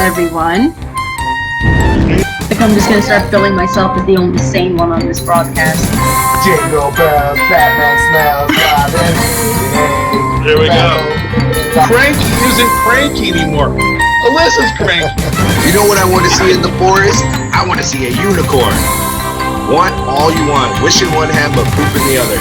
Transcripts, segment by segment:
everyone. I think I'm just going to start billing myself as the only sane one on this broadcast. Jingle bells, Batman smells, Robin. There we go. Cranky isn't cranky anymore. Alyssa's cranky. You know what I want to see in the forest? I want to see a unicorn. Want all you want. Wish in one hand, but poop in the other.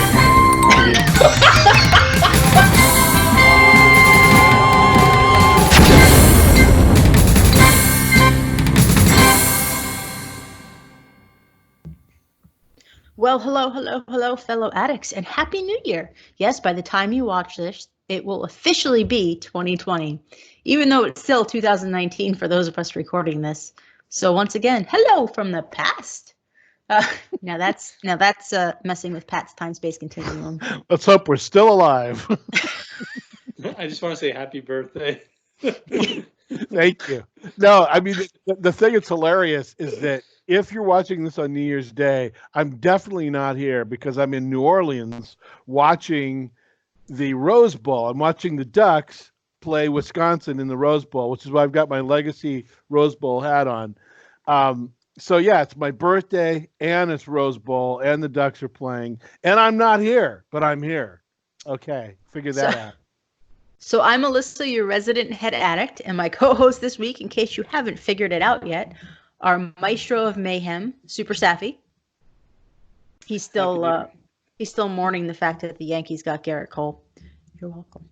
Well, hello, fellow addicts, and Happy New Year. Yes, by the time you watch this, it will officially be 2020, even though it's still 2019 for those of us recording this. So once again, hello from the past. Now that's messing with Pat's time-space continuum. Let's hope we're still alive. I just want to say happy birthday. Thank you. No, I mean, the thing that's hilarious is that if you're watching this on New Year's Day, I'm definitely not here because I'm in New Orleans watching the Rose Bowl. I'm watching the Ducks play Wisconsin in the Rose Bowl, which is why I've got my Legacy Rose Bowl hat on. So, yeah, it's my birthday, and it's Rose Bowl, and the Ducks are playing. And I'm not here, but I'm here. Okay, figure that out. So I'm Alissa, your resident head addict, and my co-host this week, in case you haven't figured it out yet, our maestro of mayhem, Super Safi. He's still mourning the fact that the Yankees got Garrett Cole. You're welcome.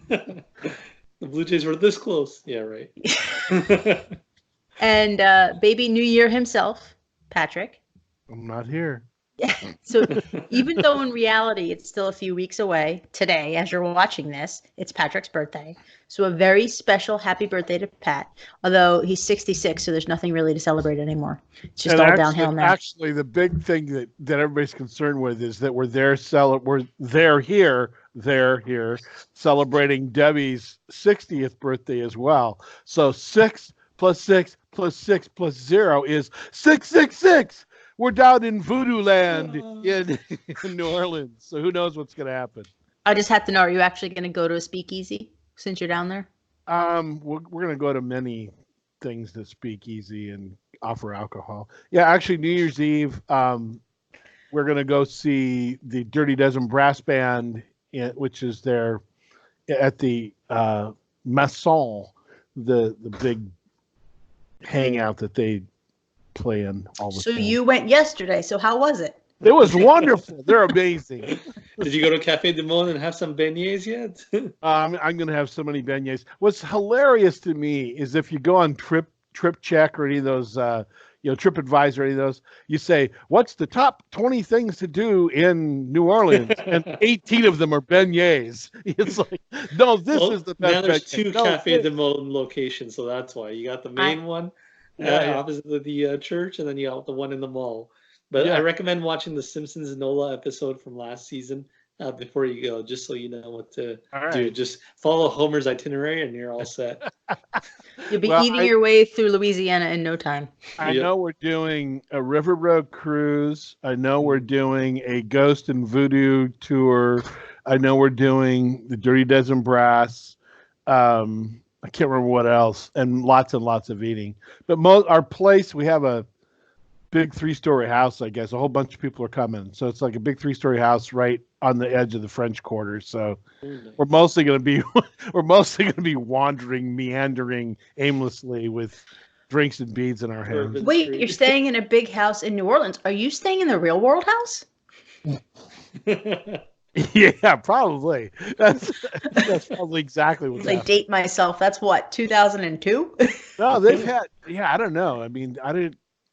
The Blue Jays were this close. Yeah, right. And baby New Year himself, Patric. I'm not here. Yeah. So even though in reality it's still a few weeks away, today, as you're watching this, it's Patric's birthday. So a very special happy birthday to Pat. Although he's 66, so there's nothing really to celebrate anymore. It's just all downhill now. Actually, the big thing that everybody's concerned with is that we're here celebrating Debbie's 60th birthday as well. So 6 plus 6 plus 6 plus 0 is 666. We're down in voodoo land in New Orleans, so who knows what's going to happen. I just have to know, are you actually going to go to a speakeasy since you're down there? We're going to go to many things that speakeasy and offer alcohol. Yeah, actually, New Year's Eve, we're going to go see the Dirty Dozen Brass Band, which is there at the Maison, the big hangout that they play in all the time. So you went yesterday. So how was it? It was wonderful. They're amazing. Did you go to Cafe du Monde and have some beignets yet? I'm going to have so many beignets. What's hilarious to me is if you go on Trip Check or any of those, TripAdvisor, any of those, you say, what's the top 20 things to do in New Orleans? And 18 of them are beignets. It's like, no, this is the best. Now there's two Cafe du Monde locations, so that's why. You got the main one. Opposite the church, and then you got the one in the mall. But I recommend watching the Simpsons Nola episode from last season before you go, just so you know what to do. Just follow Homer's itinerary, and you're all set. You'll be eating your way through Louisiana in no time. I know we're doing a riverboat cruise. I know we're doing a ghost and voodoo tour. I know we're doing the Dirty Dozen Brass. I can't remember what else, and lots of eating. But our place, we have a big 3-story house, I guess. A whole bunch of people are coming. So it's like a big 3-story house right on the edge of the French Quarter. So we're mostly going to be wandering, meandering aimlessly with drinks and beads in our hands. Wait, you're staying in a big house in New Orleans. Are you staying in the real world house? Yeah, probably. That's probably exactly what's happening. Date myself. That's what, 2002? No, they've had. Yeah, I don't know. I mean,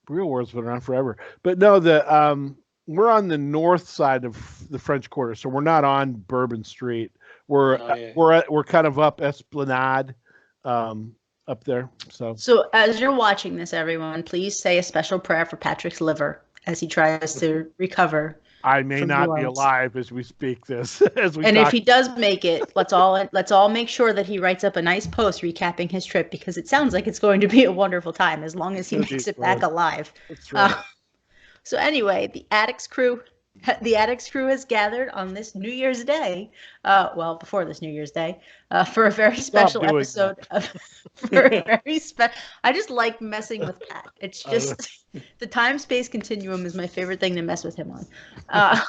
Real World's been around forever, but no, we're on the north side of the French Quarter, so we're not on Bourbon Street. We're kind of up Esplanade, up there. So as you're watching this, everyone, please say a special prayer for Patric's liver as he tries to recover. I may not be alive as we speak this. If he does make it, let's all make sure that he writes up a nice post recapping his trip, because it sounds like it's going to be a wonderful time as long as he makes it back alive. That's right. So anyway, the Addicts crew The Addicts crew has gathered on this New Year's Day, well, before this New Year's Day, for a very special episode of, for a very I just like messing with Pat. It's just, the time-space continuum is my favorite thing to mess with him on.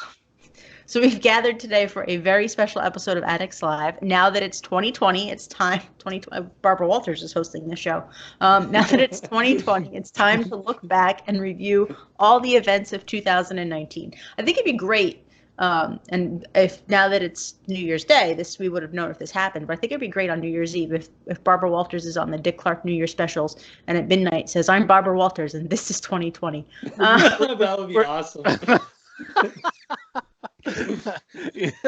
So we've gathered today for a very special episode of Addicts Live. Now that it's 2020, it's time. Barbara Walters is hosting the show. Now that it's 2020, it's time to look back and review all the events of 2019. I think it'd be great, and if now that it's New Year's Day, we would have known if this happened. But I think it'd be great on New Year's Eve if Barbara Walters is on the Dick Clark New Year specials and at midnight says, "I'm Barbara Walters and this is 2020." That would be awesome.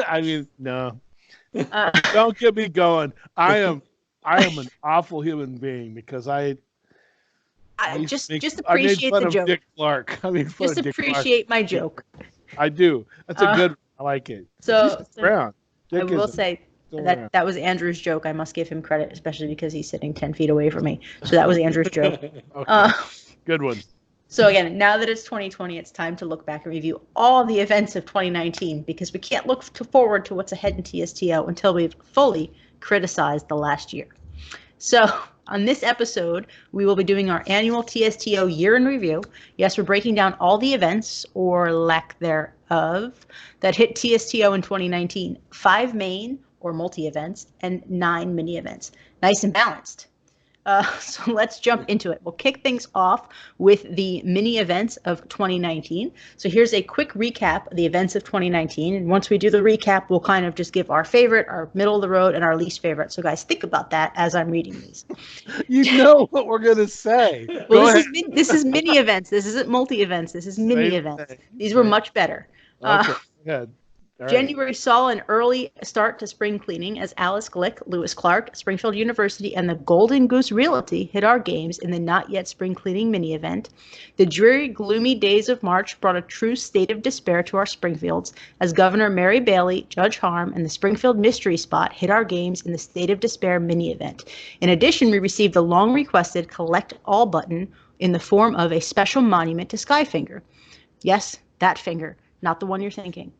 I mean, no. Don't get me going. I am an awful human being because I just appreciate the joke. Dick Clark. Just appreciate my joke. I do. That's a good. I like it. So Brown. I will say that was Andrew's joke. I must give him credit, especially because he's sitting 10 feet away from me. So that was Andrew's joke. Okay. Good one. So again, now that it's 2020, it's time to look back and review all the events of 2019 because we can't look forward to what's ahead in TSTO until we've fully criticized the last year. So on this episode, we will be doing our annual TSTO year in review. Yes, we're breaking down all the events, or lack thereof, that hit TSTO in 2019. 5 main or multi-events and 9 mini-events. Nice and balanced. So let's jump into it. We'll kick things off with the mini events of 2019. So here's a quick recap of the events of 2019. And once we do the recap, we'll kind of just give our favorite, our middle of the road, and our least favorite. So guys, think about that as I'm reading these. You know what we're going to say. Well, this is mini events. This isn't multi events. This is mini events. These were much better. Okay, good. January saw an early start to spring cleaning as Alice Glick, Lewis Clark, Springfield University, and the Golden Goose Realty hit our games in the Not Yet Spring Cleaning mini event. The dreary, gloomy days of March brought a true state of despair to our Springfields as Governor Mary Bailey, Judge Harm, and the Springfield Mystery Spot hit our games in the State of Despair mini event. In addition, we received the long-requested Collect All button in the form of a special monument to Skyfinger. Yes, that finger, not the one you're thinking.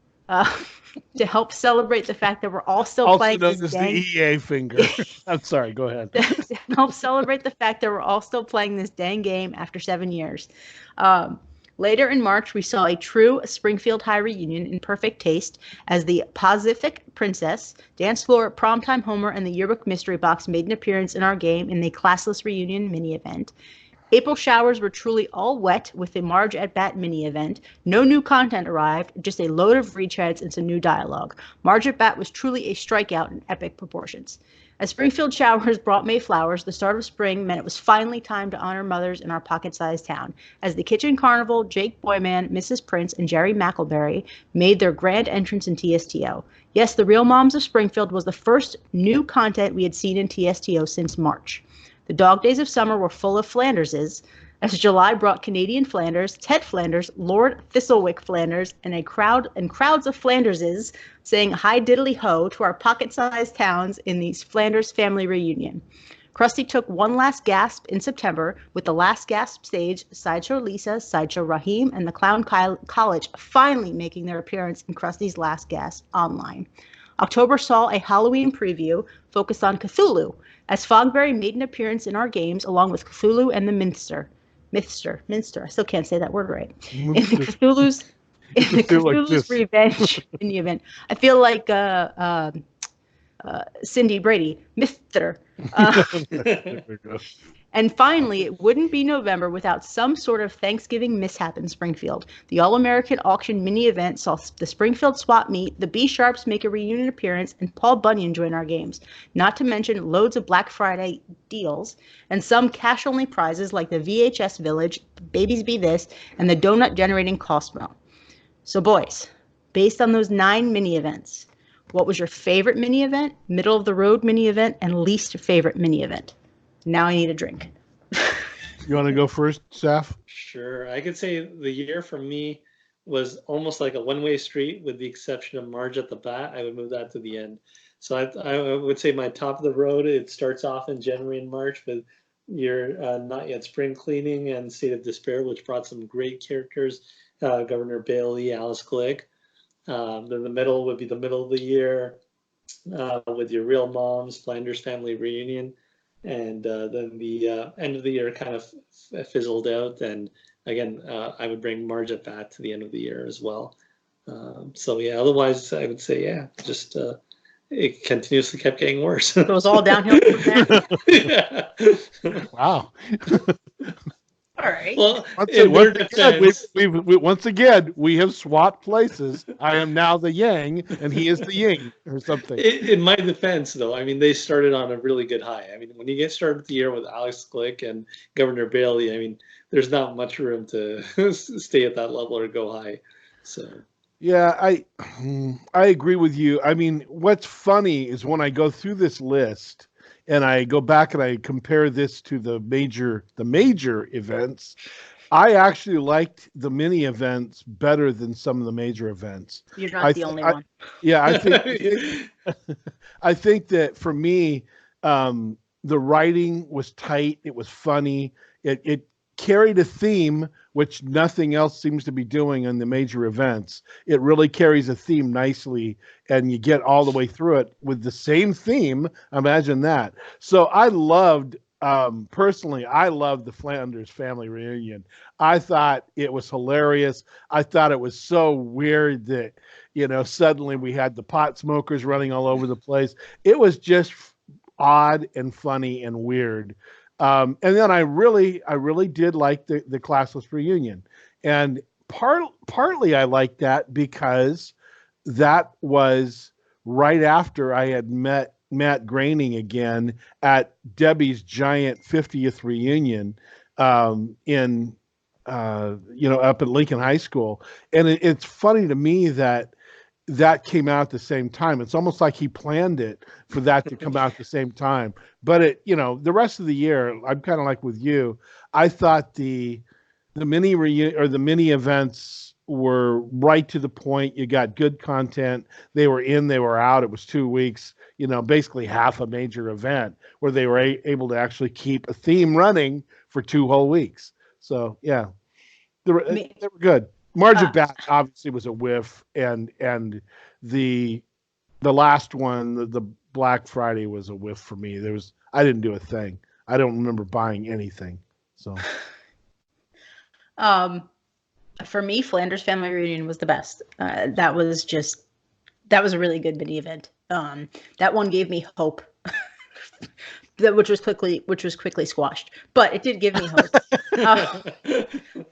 To help celebrate the fact that we're all still playing this the EA finger. I'm sorry, go ahead. To help celebrate the fact that we're all still playing this dang game after 7 years. Later in March, we saw a true Springfield High reunion in perfect taste as the Pacific Princess, Dance Floor, Primetime Homer, and the Yearbook Mystery Box made an appearance in our game in the Classless Reunion mini event. April showers were truly all wet with the Marge at Bat mini event. No new content arrived, just a load of retreads and some new dialogue. Marge at Bat was truly a strikeout in epic proportions. As Springfield showers brought May flowers, the start of spring meant it was finally time to honor mothers in our pocket-sized town. As the Kitchen Carnival, Jake Boyman, Mrs. Prince, and Jerry McElberry made their grand entrance in TSTO. Yes, the Real Moms of Springfield was the first new content we had seen in TSTO since March. The dog days of summer were full of Flanderses, as July brought Canadian Flanders, Ted Flanders, Lord Thistlewick Flanders, and crowds of Flanderses saying hi diddly ho to our pocket-sized towns in the Flanders family reunion. Krusty took one last gasp in September with the last gasp stage, Sideshow Lisa, Sideshow Raheem, and the Clown College finally making their appearance in Krusty's last gasp online. October saw a Halloween preview focused on Cthulhu, as Fogberry made an appearance in our games along with Cthulhu and the Minster. I still can't say that word right. In the Cthulhu's Revenge in the event. I feel like Cindy Brady, Mister. And finally, it wouldn't be November without some sort of Thanksgiving mishap in Springfield. The All-American Auction mini event saw the Springfield Swap Meet, the B-Sharps make a reunion appearance, and Paul Bunyan join our games. Not to mention loads of Black Friday deals and some cash-only prizes like the VHS Village, Babies Be This, and the Donut Generating Cosmo. So boys, based on those 9 mini events, what was your favorite mini event, middle of the road mini event, and least favorite mini event? Now I need a drink. You want to go first, Saf? Sure. I could say the year for me was almost like a one-way street with the exception of Marge at the Bat. I would move that to the end. So I would say my top of the road, it starts off in January and March with your Not Yet Spring Cleaning and State of Despair, which brought some great characters, Governor Bailey, Alice Glick. Then the middle would be the middle of the year with your Real Moms, Flanders Family Reunion, and then the end of the year kind of fizzled out. And again, I would bring Marge at Bat to the end of the year as well. So yeah, otherwise I would say just it continuously kept getting worse. It was all downhill from there. Yeah. Wow. All right. Well, once again, we have swapped places. I am now the yang, and he is the yin, or something. In my defense, though, I mean, they started on a really good high. I mean, when you get started the year with Alex Glick and Governor Bailey, I mean, there's not much room to stay at that level or go high. So. Yeah, I agree with you. I mean, what's funny is when I go through this list and I go back and I compare this to the major events, I actually liked the mini events better than some of the major events. You're not the only one. Yeah, I think that for me, the writing was tight. It was funny. It carried a theme, which nothing else seems to be doing in the major events. It really carries a theme nicely, and you get all the way through it with the same theme. Imagine that. So I loved, personally, I loved the Flanders Family Reunion. I thought it was hilarious. I thought it was so weird that, suddenly we had the pot smokers running all over the place. It was just odd and funny and weird. And then I really did like the classless reunion, and partly I liked that because that was right after I had met Matt Groening again at Debbie's giant 50th reunion in up at Lincoln High School, and it's funny to me that came out at the same time. It's almost like he planned it for that to come out at the same time. But the rest of the year, I'm kind of like with you. I thought the mini mini events were right to the point. You got good content. They were in, they were out. It was 2 weeks, basically half a major event where they were able to actually keep a theme running for 2 whole weeks. So yeah, they were good. Marge of Bat obviously was a whiff, and the last one, the Black Friday, was a whiff for me. I didn't do a thing. I don't remember buying anything. So, for me, Flanders Family Reunion was the best. That was a really good mini event. That one gave me hope. Which was quickly squashed, but it did give me hope.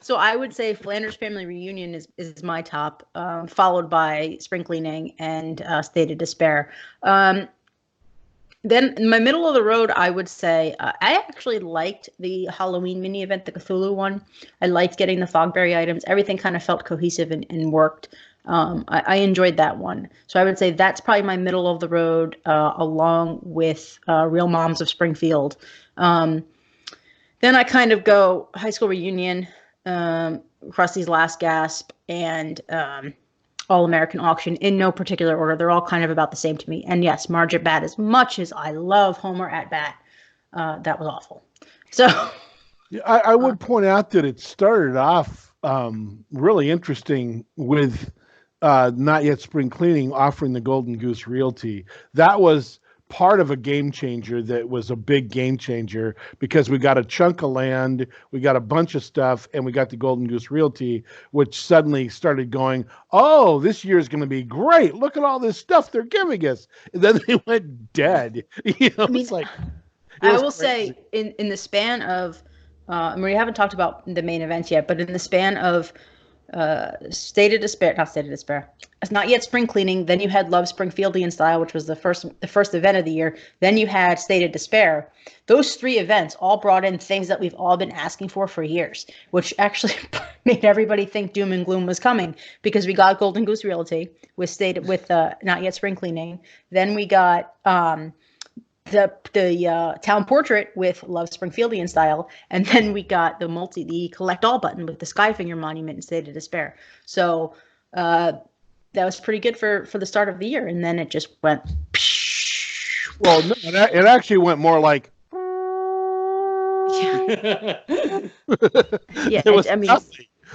So I would say Flanders Family Reunion is my top, followed by Spring Cleaning and State of Despair. Then in my middle of the road, I would say I actually liked the Halloween mini event, the Cthulhu one. I liked getting the Fogberry items. Everything kind of felt cohesive and worked. I enjoyed that one. So I would say that's probably my middle of the road, along with Real Moms of Springfield. Then I kind of go High School Reunion, Krusty's Last Gasp, and All-American Auction in no particular order. They're all kind of about the same to me. And yes, Marge at Bat, as much as I love Homer at Bat, that was awful. So I would point out that it started off really interesting with Not Yet Spring Cleaning offering the Golden Goose Realty. That was part of a game changer that was a big game changer because we got a chunk of land, we got a bunch of stuff, and we got the Golden Goose Realty, which suddenly started going, oh, this year is going to be great. Look at all this stuff they're giving us. And then they went dead. It's like, I will say in the span of, we haven't talked about the main events yet, but in the span of State of Despair, it's Not Yet Spring Cleaning, then you had Love Springfieldian Style, which was the first event of the year, then you had State of Despair. Those 3 events all brought in things that we've all been asking for years, which actually made everybody think doom and gloom was coming, because we got Golden Goose Realty with Not Yet Spring Cleaning, then we got the town portrait with Love Springfieldian Style, and then we got the collect all button with the Skyfinger Monument and State of Despair. So that was pretty good for the start of the year, and then it just went. Well, no, it actually went more like. Yeah,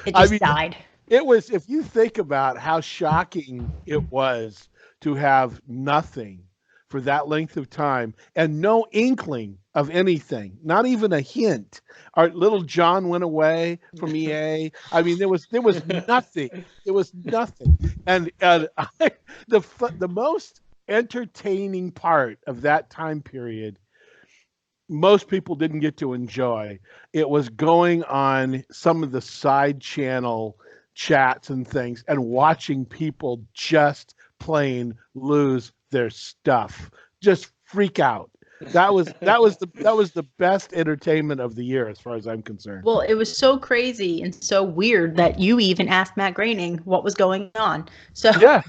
it just died. It was, if you think about how shocking it was to have nothing for that length of time and no inkling of anything, not even a hint. Our little John went away from EA. I mean, there was nothing. It was nothing. And the most entertaining part of that time period, most people didn't get to enjoy. It was going on some of the side channel chats and things and watching people just plain lose their stuff, just freak out. That was the best entertainment of the year as far as I'm concerned. Well, it was so crazy and so weird that you even asked Matt Groening what was going on. So yeah,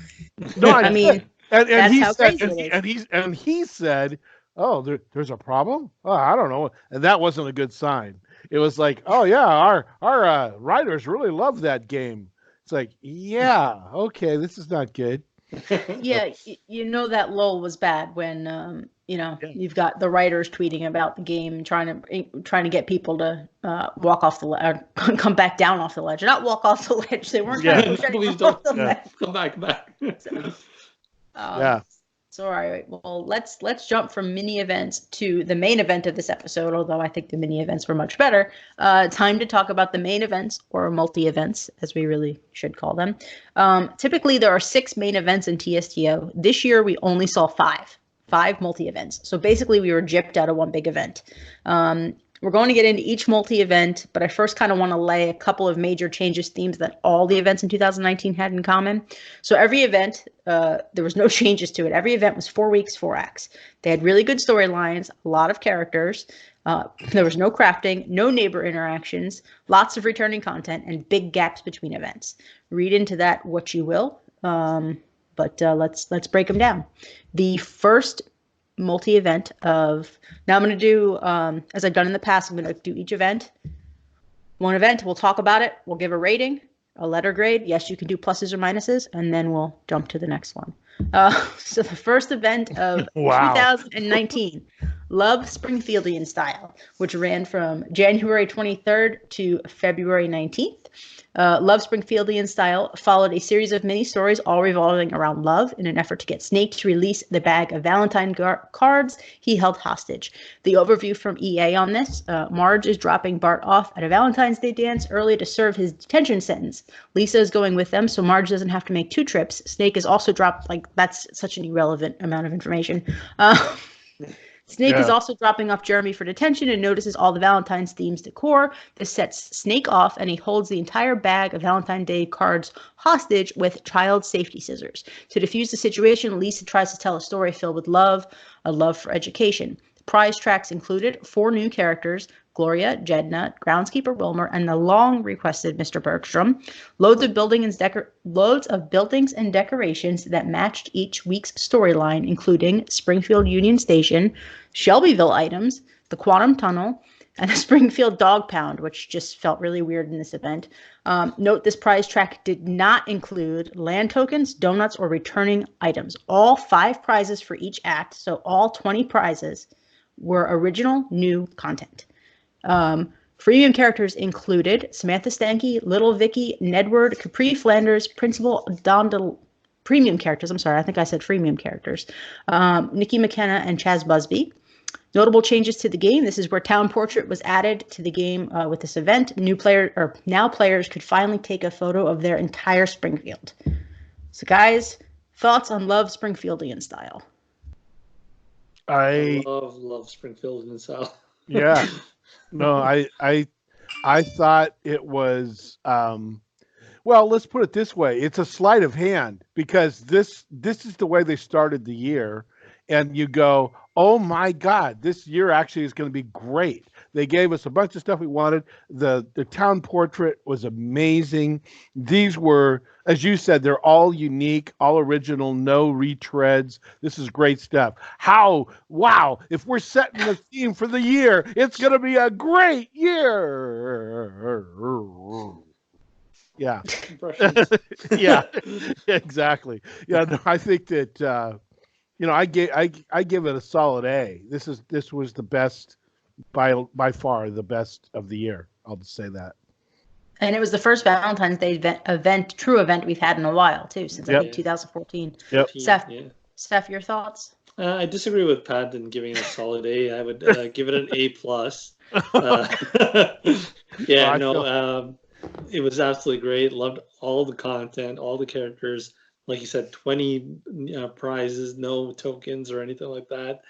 no, I mean, and that's he how said, crazy it is. and he said, "Oh, there's a problem? Oh, I don't know." And that wasn't a good sign. It was like, "Oh yeah, our writers really love that game." It's like, "Yeah, okay, this is not good." Yeah, you know that lull was bad when you've got the writers tweeting about the game, trying to get people to walk off the ledge, come back down off the ledge, not walk off the ledge. They weren't trying to push anyone off the ledge. Come back. So, Yeah. So all right, well let's jump from mini events to the main event of this episode. Although I think the mini events were much better. Time to talk about the main events, or multi events, as we really should call them. Typically, there are 6 main events in TSTO. This year, we only saw 5 multi events. So basically, we were gypped out of one big event. We're going to get into each multi-event, but I first kind of want to lay a couple of major changes, themes that all the events in 2019 had in common. So every event, there was no changes to it. Every event was 4 weeks, 4 acts. They had really good storylines, a lot of characters. There was no crafting, no neighbor interactions, lots of returning content, and big gaps between events. Read into that what you will, but let's break them down. The first multi-event of, now I'm going to do, as I've done in the past, I'm going to do each event. One event, we'll talk about it, we'll give a rating, a letter grade. Yes, you can do pluses or minuses, and then we'll jump to the next one. So the first event of 2019, Love Springfieldian Style, which ran from January 23rd to February 19th. Love Springfieldian Style followed a series of mini stories all revolving around love in an effort to get Snake to release the bag of Valentine cards he held hostage. The overview from EA on this, Marge is dropping Bart off at a Valentine's Day dance early to serve his detention sentence. Lisa is going with them, so Marge doesn't have to make 2 trips. Snake is also dropped, that's such an irrelevant amount of information. Snake is also dropping off Jeremy for detention and notices all the Valentine's themes decor. This sets Snake off, and he holds the entire bag of Valentine's Day cards hostage with child safety scissors. To defuse the situation, Lisa tries to tell a story filled with love, a love for education. The prize tracks included 4 new characters: Gloria, Jedna, Groundskeeper Wilmer, and the long-requested Mr. Bergstrom. Loads of buildings and decorations that matched each week's storyline, including Springfield Union Station, Shelbyville items, the Quantum Tunnel, and a Springfield Dog Pound, which just felt really weird in this event. Note this prize track did not include land tokens, donuts, or returning items. All 5 prizes for each act, so all 20 prizes, were original new content. Freemium characters included Samantha Stanky, Little Vicky, Nedward, Capri Flanders, Principal Donald. Premium characters, I'm sorry, I think I said freemium characters. Nikki McKenna and Chaz Busby. Notable changes to the game. This is where Town Portrait was added to the game with this event. Now players could finally take a photo of their entire Springfield. So guys, thoughts on Love Springfieldian Style? I love Springfieldian Style. Yeah. No, I thought it was, well, let's put it this way. It's a sleight of hand, because this is the way they started the year. And you go, oh my God, this year actually is going to be great. They gave us a bunch of stuff we wanted. The Town Portrait was amazing. These were, as you said, they're all unique, all original, no retreads. This is great stuff. Wow, if we're setting the theme for the year, it's going to be a great year. Yeah. Yeah, exactly. Yeah, no, I think that, I give it a solid A. This was the best, by far the best of the year. I'll just say that. And it was the first Valentine's Day true event we've had in a while, too, since I think 2014. Yep. Steph, your thoughts? I disagree with Pat in giving it a solid A. I would give it an A+. It was absolutely great. Loved all the content, all the characters. Like you said, 20 prizes, no tokens or anything like that.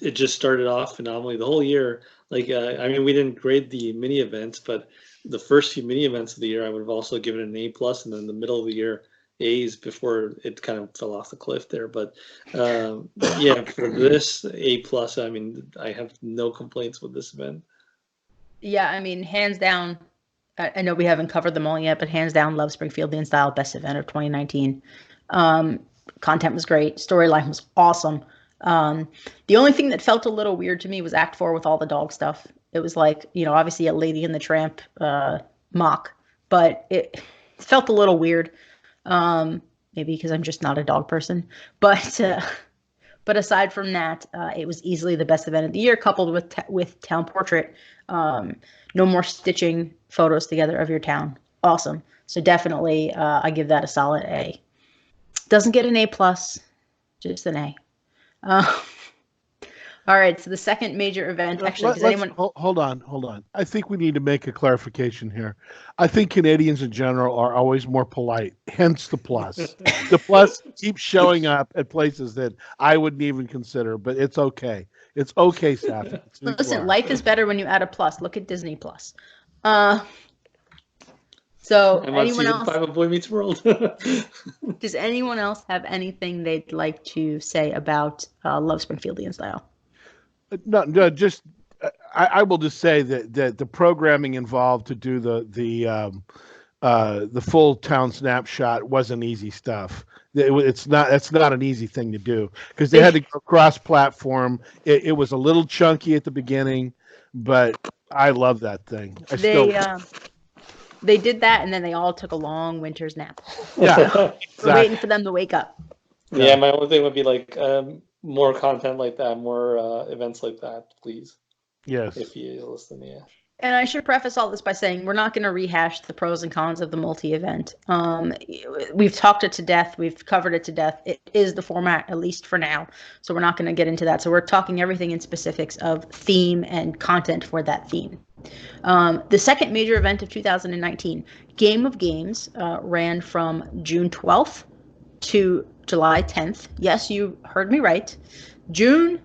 It just started off phenomenally. The whole year, we didn't grade the mini events, but the first few mini events of the year, I would have also given it an A+, and then the middle of the year, A's before it kind of fell off the cliff there. But for this A+, I have no complaints with this event. Yeah, hands down. I know we haven't covered them all yet, but hands down, Love Springfieldian Style, best event of 2019. Content was great. Storyline was awesome. The only thing that felt a little weird to me was Act 4 with all the dog stuff. It was like, obviously a Lady and the Tramp mock, but it felt a little weird. Maybe because I'm just not a dog person. But aside from that, it was easily the best event of the year, coupled with Town Portrait. No more stitching photos together of your town. Awesome. So definitely, I give that a solid A. Doesn't get an A+, just an A. All right, so the second major event. Actually, does anyone hold on? I think we need to make a clarification here. I think Canadians in general are always more polite, hence the plus. The plus keeps showing up at places that I wouldn't even consider, but it's okay. It's okay, Safi. Listen, life is better when you add a plus. Look at Disney Plus. So anyone else? 5 of Boy Meets World. Does anyone else have anything they'd like to say about Love Springfieldian Style? No, just I will just say that the programming involved to do the full town snapshot wasn't easy stuff. It's not an easy thing to do because they had to go cross-platform. It was a little chunky at the beginning, but I love that thing. They did that, and then they all took a long winter's nap. Yeah, exactly. We're waiting for them to wake up. Yeah, my only thing would be more content like that, more events like that, please. Yes. If you listen, yeah. And I should preface all this by saying we're not going to rehash the pros and cons of the multi-event. We've talked it to death. We've covered it to death. It is the format, at least for now. So we're not going to get into that. So we're talking everything in specifics of theme and content for that theme. The second major event of 2019, Game of Games, ran from June 12th to July 10th. Yes, you heard me right. June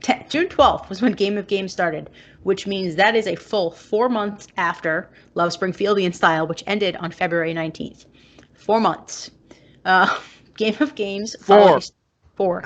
12th was when Game of Games started, which means that is a full 4 months after Love Springfieldian Style, which ended on February 19th. 4 months. Game of Games followed Four.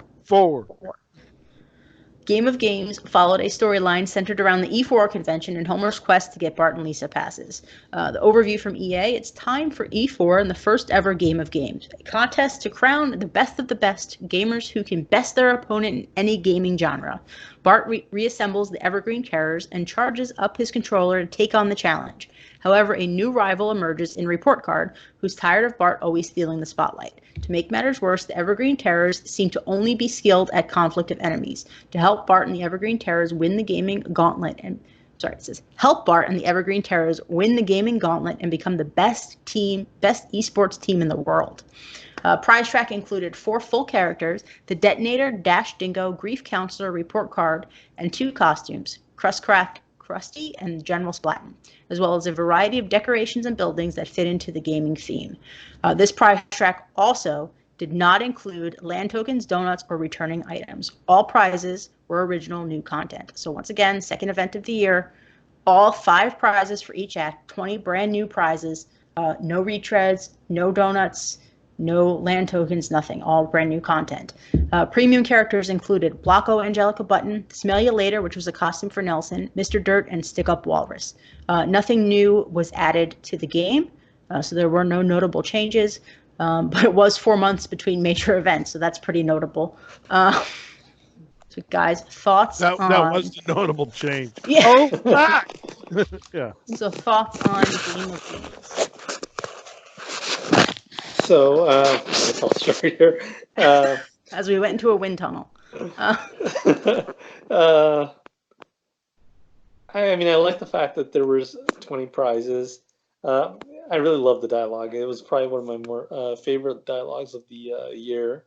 Game of Games followed a storyline centered around the E4 convention and Homer's quest to get Bart and Lisa passes. The overview from EA, it's time for E4 and the first ever Game of Games, a contest to crown the best of the best gamers who can best their opponent in any gaming genre. Bart reassembles the Evergreen Terrors and charges up his controller to take on the challenge. However, a new rival emerges in Report Card, who's tired of Bart always stealing the spotlight. To make matters worse, the Evergreen Terrors seem to only be skilled at conflict of enemies. To help Bart and the Evergreen Terrors win the gaming gauntlet help Bart and the Evergreen Terrors win the gaming gauntlet and become the best esports team in the world. Prize track included 4 full characters, the Detonator, Dash Dingo, Grief Counselor, Report Card, and 2 costumes, Krusty and General Splatton, as well as a variety of decorations and buildings that fit into the gaming theme. This prize track also did not include land tokens, donuts, or returning items. All prizes were original new content. So once again, second event of the year, all 5 prizes for each act, 20 brand new prizes, no retreads, no donuts, no land tokens, nothing, all brand new content. Premium characters included Blocko Angelica Button, Smell Ya Later, which was a costume for Nelson, Mr. Dirt, and Stick Up Walrus. Nothing new was added to the game, so there were no notable changes, but it was 4 months between major events, so that's pretty notable. So guys, thoughts on... That was the notable change. Yeah. Oh, yeah. So thoughts on Game of Games? So, I'll start here. As we went into a wind tunnel. I mean, I like the fact that there was 20 prizes. I really love the dialogue. It was probably one of my more favorite dialogues of the year,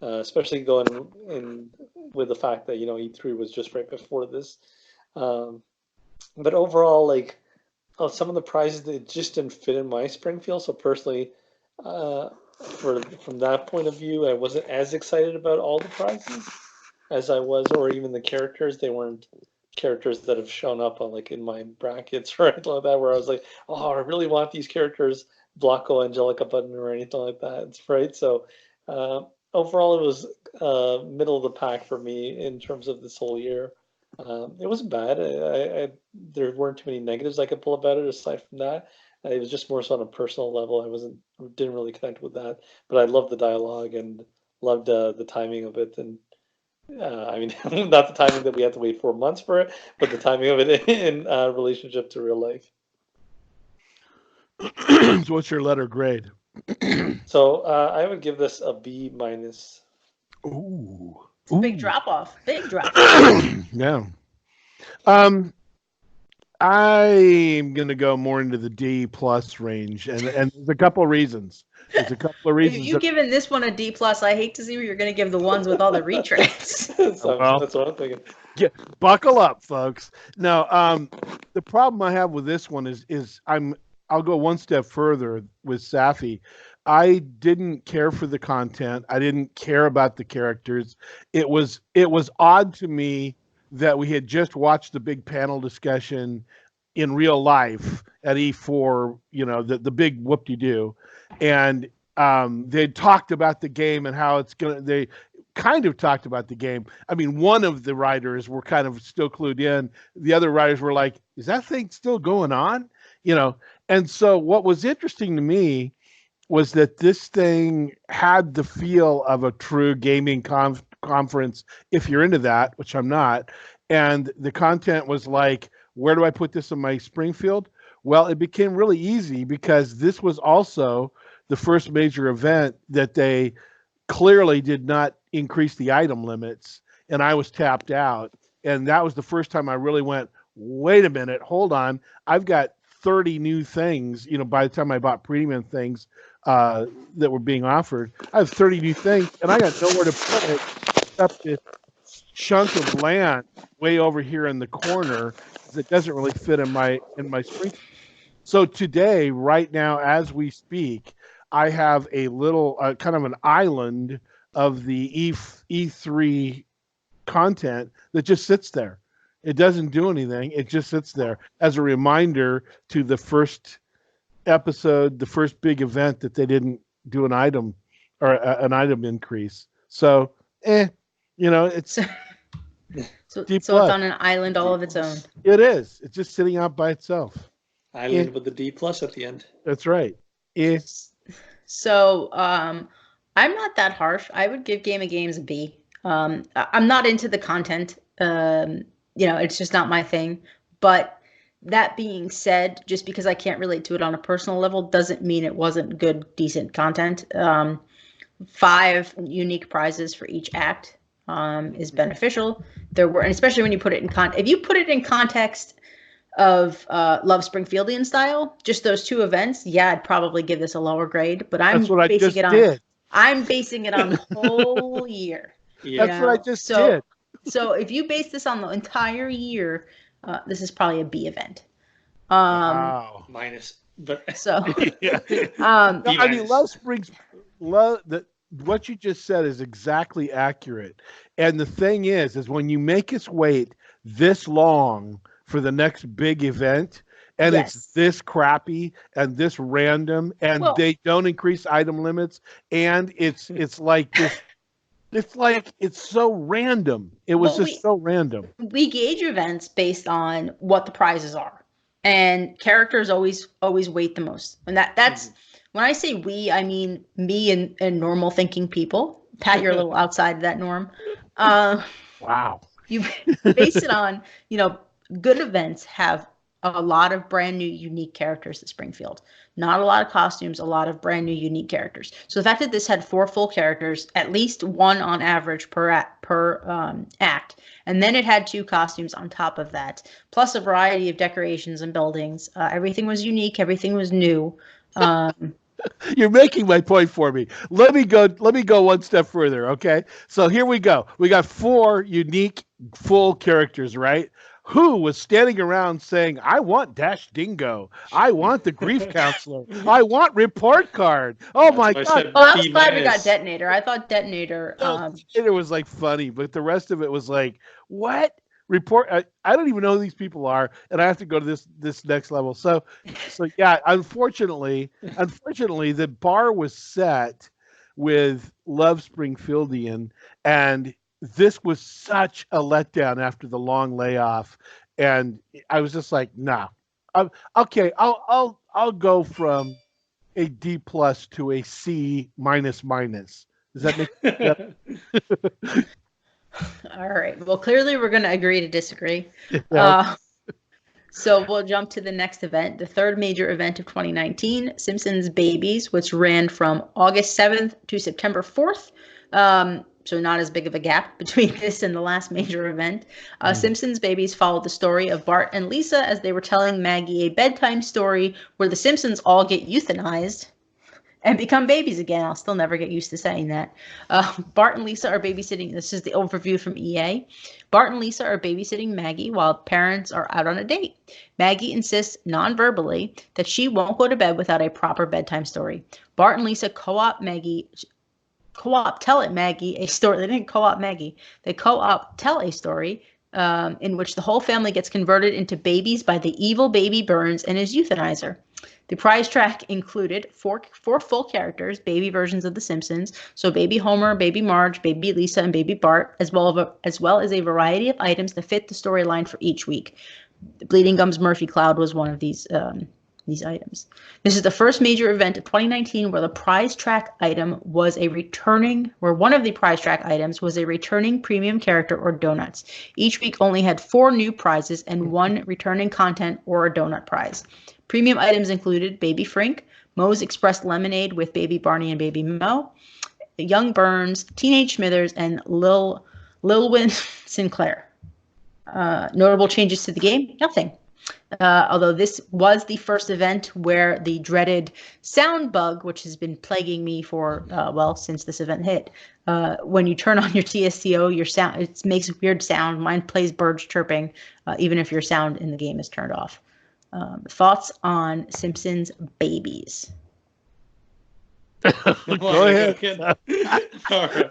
especially going in with the fact that E3 was just right before this. But overall, like, some of the prizes that just didn't fit in my Springfield. So personally, from that point of view, I wasn't as excited about all the prizes as I was, or even the characters. They weren't characters that have shown up on like in my brackets or anything like that, where I was like, oh, I really want these characters, Blocko, Angelica Button, or anything like that. Right. So overall, it was middle of the pack for me in terms of this whole year. It wasn't bad. There weren't too many negatives I could pull about it aside from that. It was just more so on a personal level. Didn't really connect with that, but I loved the dialogue and loved the timing of it. And I mean, not the timing that we had to wait 4 months for it, but the timing of it in relationship to real life. So what's your letter grade? So I would give this a B minus. Ooh. Big drop off. Big drop off. Yeah. I'm gonna go more into the D plus range, and there's a couple of reasons. There's a couple of reasons. If you've given this one a D plus, I hate to see where you're gonna give the ones with all the retreads. So, well, that's what I'm thinking. Yeah, buckle up, folks. No, the problem I have with this one is I'll go one step further with Safi. I didn't care for the content. I didn't care about the characters. It was odd to me that we had just watched the big panel discussion in real life at E4, the big whoop-de-doo, and they talked about the game and how they kind of talked about the game. I mean, one of the writers were kind of still clued in. The other writers were like, is that thing still going on? And so what was interesting to me was that this thing had the feel of a true gaming conference, if you're into that, which I'm not. And the content was like, where do I put this in my Springfield? Well, it became really easy because this was also the first major event that they clearly did not increase the item limits, and I was tapped out. And that was the first time I really went, wait a minute, hold on. I've got 30 new things, by the time I bought premium things that were being offered. I have 30 new things, and I got nowhere to put it except this chunk of land way over here in the corner that doesn't really fit in my spring. So today, right now, as we speak, I have a little kind of an island of the E3 content that just sits there. It doesn't do anything. It just sits there as a reminder to the first episode, the first big event that they didn't do an item or an item increase. So, it's so it's on an island all of its own. It is. It's just sitting out by itself. Island with the D plus at the end. That's right. So I'm not that harsh. I would give Game of Games a B. I'm not into the content. It's just not my thing. But that being said, just because I can't relate to it on a personal level doesn't mean it wasn't good, decent content. 5 unique prizes for each act is beneficial. There were, and especially when you put it in if you put it in context of Love Springfieldian style, just those 2 events, yeah, I'd probably give this a lower grade. But I'm basing it on the whole year. Yeah. That's what I just did. So if you base this on the entire year, this is probably a B event. Wow. Minus, but so yeah. I mean, what you just said is exactly accurate. And the thing is when you make us wait this long for the next big event, and it's this crappy and this random, and they don't increase item limits, and it's like this. It's like it's so random. It was so random. We gauge events based on what the prizes are, and characters always weight the most. And that's when I say we, I mean me and normal thinking people. Pat, you're a little outside of that norm. Wow. You base it on good events have a lot of brand new, unique characters at Springfield. Not a lot of costumes, a lot of brand new, unique characters. So the fact that this had 4 full characters, at least 1 on average per act, and then it had 2 costumes on top of that, plus a variety of decorations and buildings. Everything was unique. Everything was new. You're making my point for me. Let me go one step further, okay? So here we go. We got 4 unique full characters, right? Who was standing around saying, I want Dash Dingo. I want the grief counselor. I want report card. Oh my God. Oh, I was glad we got Detonator. I thought Detonator. It was like funny, but the rest of it was like, what? Report. I don't even know who these people are, and I have to go to this next level. So yeah, unfortunately, the bar was set with Love Springfieldian, and this was such a letdown after the long layoff, and I was just like, nah. Okay, I'll go from a D+ to a C minus. Does that make sense? All right. Well, clearly we're going to agree to disagree. Yeah. So we'll jump to the next event, the third major event of 2019, Simpsons Babies, which ran from August 7th to September 4th. So not as big of a gap between this and the last major event. Simpsons Babies followed the story of Bart and Lisa as they were telling Maggie a bedtime story where the Simpsons all get euthanized and become babies again. I'll still never get used to saying that. Bart and Lisa are babysitting. This is the overview from EA. Bart and Lisa are babysitting Maggie while parents are out on a date. Maggie insists non-verbally that she won't go to bed without a proper bedtime story. Bart and Lisa tell Maggie a story. They didn't co-op Maggie. They tell a story in which the whole family gets converted into babies by the evil baby Burns and his euthanizer. The prize track included four full characters, baby versions of The Simpsons, so Baby Homer, Baby Marge, Baby Lisa, and Baby Bart, as well as a variety of items to fit the storyline for each week. Bleeding Gums Murphy Cloud was one of these items. This is the first major event of 2019 where one of the prize track items was a returning premium character or donuts. Each week only had 4 new prizes and 1 returning content or a donut prize. Premium items included Baby Frink, Moe's Express Lemonade with Baby Barney and Baby Moe, Young Burns, Teenage Smithers, and Lilwyn Sinclair. Notable changes to the game? Nothing. Although this was the first event where the dreaded sound bug, which has been plaguing me for, since this event hit, when you turn on your TSTO, your sound, it makes a weird sound. Mine plays birds chirping, even if your sound in the game is turned off. Thoughts on Simpsons Babies? Go ahead.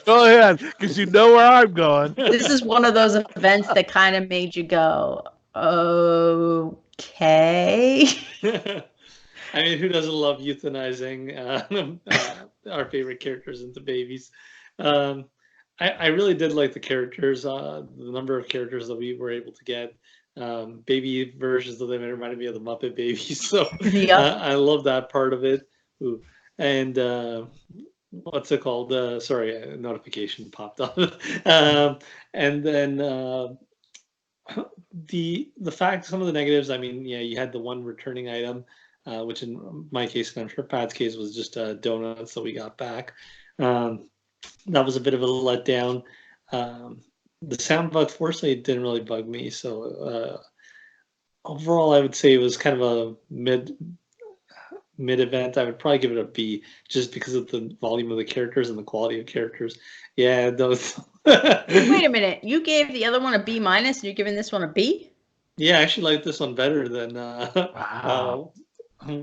Go ahead, because you know where I'm going. This is one of those events that kind of made you go, okay. I mean, who doesn't love euthanizing our favorite characters into babies? I really did like the characters, the number of characters that we were able to get. Baby versions of them, it reminded me of the Muppet Babies, so yep. I love that part of it. Ooh. And what's it called? Sorry, a notification popped up. And then the fact, some of the negatives. I mean, yeah, you had the one returning item, which in my case, and I'm sure Pat's case, was just donuts that we got back. That was a bit of a letdown. The sound bug, fortunately, it didn't really bug me. So overall, I would say it was kind of a mid event. I would probably give it a B, just because of the volume of the characters and the quality of characters. Yeah, those. Wait a minute, you gave the other one a B-, and you're giving this one a B? Yeah, I actually like this one better than. Wow.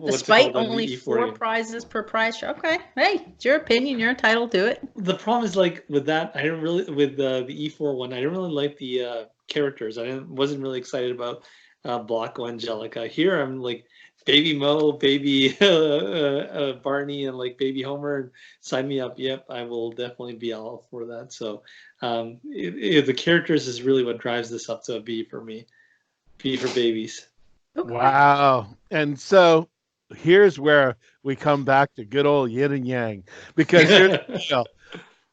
Despite only 4 prizes per prize. Okay, hey, it's your opinion. You're entitled to it. The problem is, like, with that, I didn't really, with the E4 one, I didn't really like the characters. Wasn't really excited about Blanco Angelica. Here, I'm like, Baby Moe, Baby Barney, and like Baby Homer, and sign me up. Yep, I will definitely be all for that. So the characters is really what drives this up to a B for me. B for babies. Okay. Wow. And so here's where we come back to good old yin and yang, because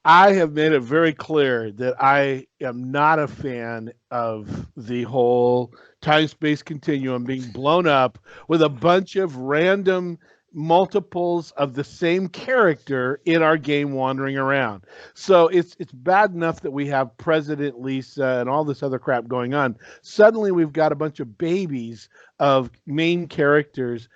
I have made it very clear that I am not a fan of the whole time-space continuum being blown up with a bunch of random multiples of the same character in our game wandering around. So it's bad enough that we have President Lisa and all this other crap going on. Suddenly we've got a bunch of babies of main characters.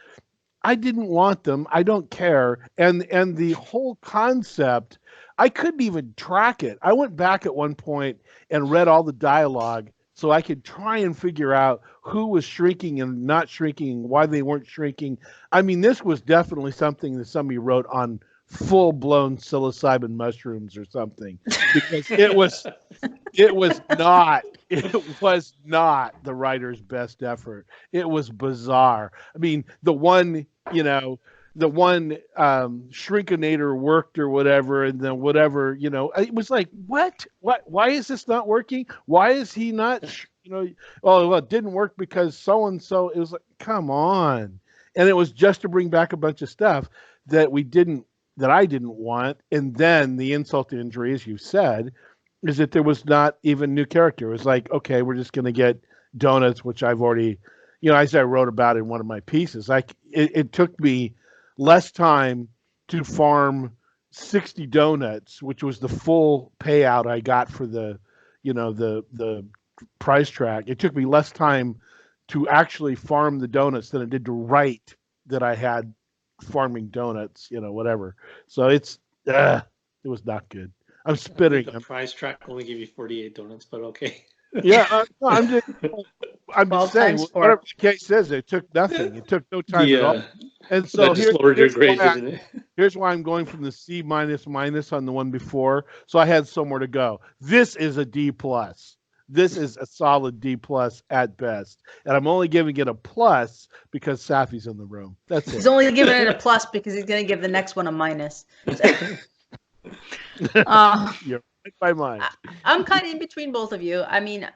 I didn't want them. I don't care. And the whole concept, I couldn't even track it. I went back at one point and read all the dialogue so I could try and figure out who was shrinking and not shrinking, why they weren't shrinking. I mean, this was definitely something that somebody wrote on full-blown psilocybin mushrooms or something, because it was not the writer's best effort. It was bizarre. I mean, the one shrinkinator worked or whatever, and then whatever, it was like, what, why is this not working? Why is he not, well, it didn't work because so-and-so. It was like, come on. And it was just to bring back a bunch of stuff that I didn't want. And then the insult to injury, as you said, is that there was not even new character. It was like, okay, we're just going to get donuts, which I've already, as I wrote about in one of my pieces, it took me less time to farm 60 donuts, which was the full payout I got for the prize track. It took me less time to actually farm the donuts than it did to write that I had farming donuts, whatever. So it was not good. I'm spitting. The prize track only gave you 48 donuts, but okay. Yeah, no, I'm just saying, whatever the case says, it took nothing. It took no time at all. And so here's why I'm going from the C minus on the one before. So I had somewhere to go. This is a D plus. This is a solid D plus at best. And I'm only giving it a plus because Safi's in the room. That's it. He's only giving it a plus because he's going to give the next one a minus. You're right by mine. I'm kind of in between both of you. I mean,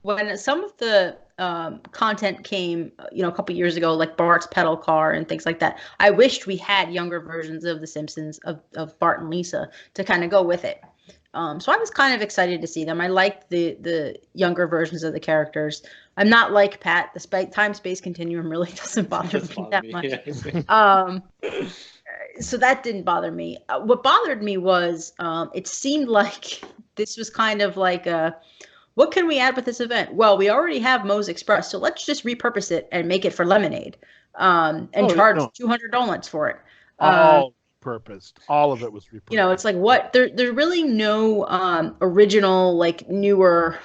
when some of the content came, a couple years ago, like Bart's pedal car and things like that, I wished we had younger versions of The Simpsons of Bart and Lisa to kind of go with it. So I was kind of excited to see them. I liked the younger versions of the characters. I'm not like Pat. The time-space continuum really doesn't bother me that much. So that didn't bother me. What bothered me was it seemed like this was kind of like what can we add with this event? Well, we already have Moe's Express, so let's just repurpose it and make it for lemonade and charge 200 donuts for it. Purposed. All of it was repurposed. It's like what? There's really no original, like newer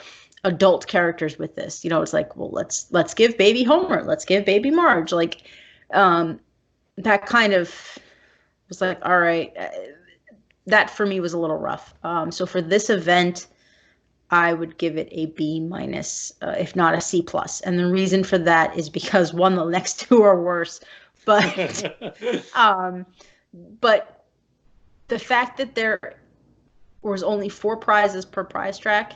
adult characters with this. It's like, well, let's give baby Homer, let's give baby Marge, like that kind of was like, all right, that for me was a little rough. So for this event, I would give it a B minus, if not a C plus. And the reason for that is because one, the next two are worse, but but the fact that there was only 4 prizes per prize track,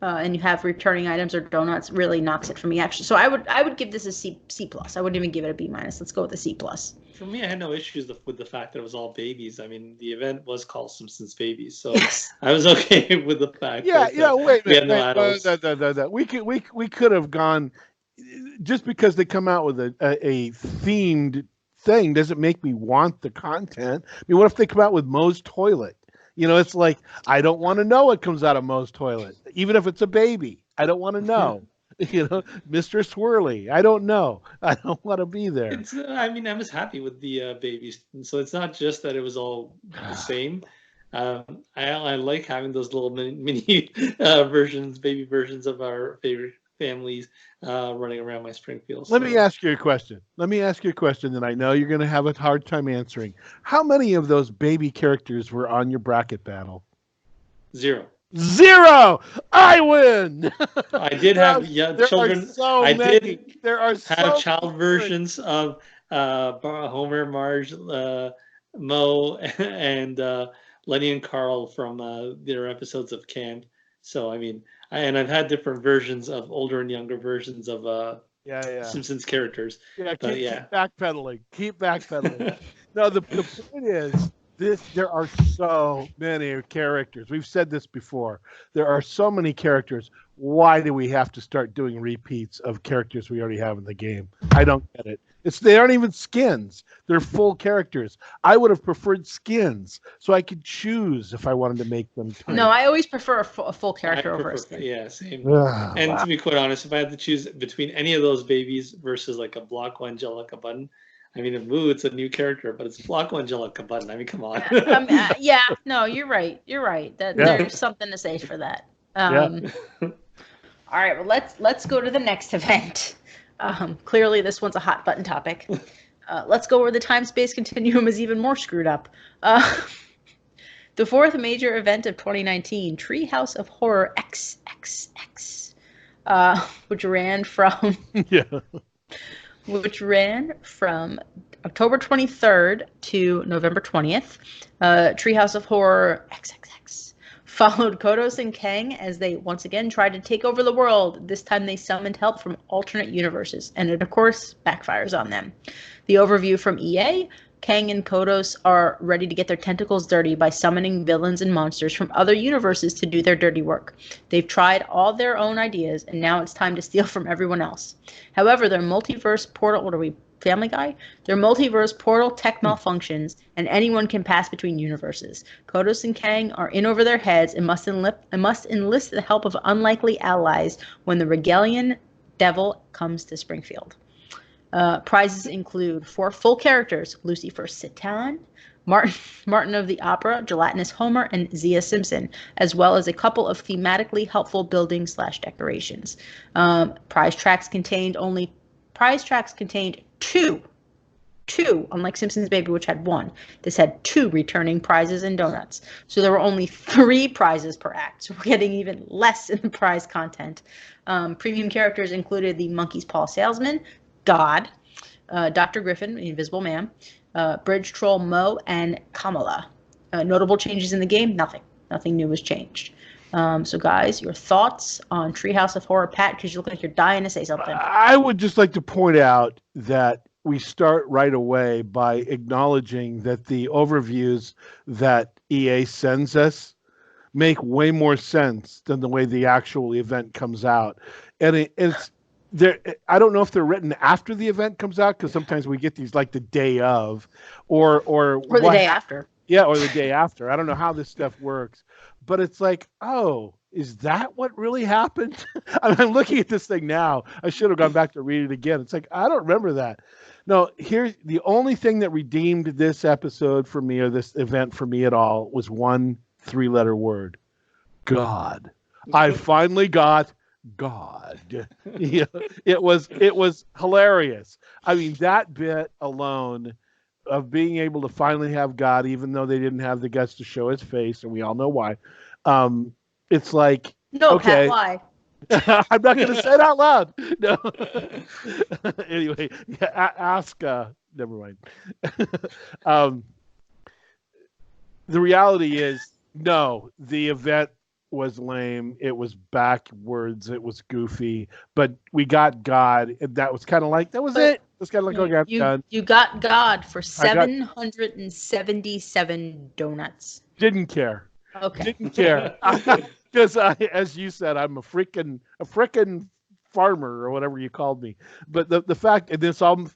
and you have returning items or donuts, really knocks it for me. Actually, so I would give this a C plus. I wouldn't even give it a B minus. Let's go with a C plus. For me, I had no issues with the fact that it was all babies. I mean, the event was called Simpsons Babies, so yes. I was okay with the fact. Wait a minute. No. We could have gone, just because they come out with a themed thing doesn't make me want the content. I mean, what if they come out with Moe's toilet? It's like, I don't want to know what comes out of Moe's toilet, even if it's a baby. I don't want to know. Mr. Swirly. I don't know. I don't want to be there. I was happy with the babies, so it's not just that it was all the same. I like having those little mini baby versions of our favorite families running around my Springfield. Let me ask you a question. That I know you're going to have a hard time answering. How many of those baby characters were on your bracket battle? 0. I win. I did have children. There are child versions of Homer, Marge, Moe, and Lenny and Carl from their episodes of Camp. So and I've had different versions of older and younger versions of Simpsons characters. Keep backpedaling. No, the point is, there are so many characters. We've said this before. There are so many characters. Why do we have to start doing repeats of characters we already have in the game? I don't get it. They aren't even skins. They're full characters. I would have preferred skins, so I could choose if I wanted to make them tiny. No, I always prefer a full character over a skin. Yeah, same. And wow. To be quite honest, if I had to choose between any of those babies versus like a Blanco Angelica button, I mean, it's a new character, but it's Blanco Angelica button. I mean, come on. Yeah, no, you're right. You're right. There's something to say for that. All right, well, let's go to the next event. Clearly, this one's a hot button topic. Let's go where the time-space continuum is even more screwed up. The fourth major event of 2019, Treehouse of Horror XXX, which ran from October 23rd to November 20th. Treehouse of Horror XXX followed Kodos and Kang as they once again tried to take over the world. This time they summoned help from alternate universes, and it of course backfires on them. The overview from EA: Kang and Kodos are ready to get their tentacles dirty by summoning villains and monsters from other universes to do their dirty work. They've tried all their own ideas, and now it's time to steal from everyone else. However, their multiverse portal, Family Guy? Their multiverse portal tech malfunctions, and anyone can pass between universes. Kodos and Kang are in over their heads and must enlist the help of unlikely allies when the Regalian Devil comes to Springfield. Prizes include 4 full characters: Lucifer Satan, Martin of the Opera, Gelatinous Homer, and Zia Simpson, as well as a couple of thematically helpful buildings/decorations. Prize tracks contained 2, unlike Simpsons Baby, which had 1. This had 2 returning prizes and donuts. So there were only 3 prizes per act. So we're getting even less in the prize content. Premium characters included the Monkey's Paw Salesman, God, Dr. Griffin, the Invisible Man, Bridge Troll Mo, and Kamala. Notable changes in the game? Nothing. Nothing new was changed. So guys, your thoughts on Treehouse of Horror? Pat, because you look like you're dying to say something. I would just like to point out that we start right away by acknowledging that the overviews that EA sends us make way more sense than the way the actual event comes out. And it's there. I don't know if they're written after the event comes out, because sometimes we get these like the day of, or the day after. Yeah, or the day after. I don't know how this stuff works, but it's like, oh, is that what really happened? I'm looking at this thing now. I should have gone back to read it again. It's like, I don't remember that. No, here's the only thing that redeemed this episode for me, or this event for me at all, was one 3-letter word: God. I finally got God. Yeah, it was hilarious. I mean, that bit alone of being able to finally have God, even though they didn't have the guts to show his face, and we all know why. It's like, no, okay. Pat, why? I'm not going to say it out loud. No. Anyway, ask. Never mind. The reality is, no, the event was lame. It was backwards. It was goofy. But we got God, and that was kind of like, that was it. It was kind of like, okay, I'm done. You got God for 777 donuts. Didn't care. Okay. Didn't care. Because as you said, I'm a frickin' farmer, or whatever you called me. But the fact, and it's all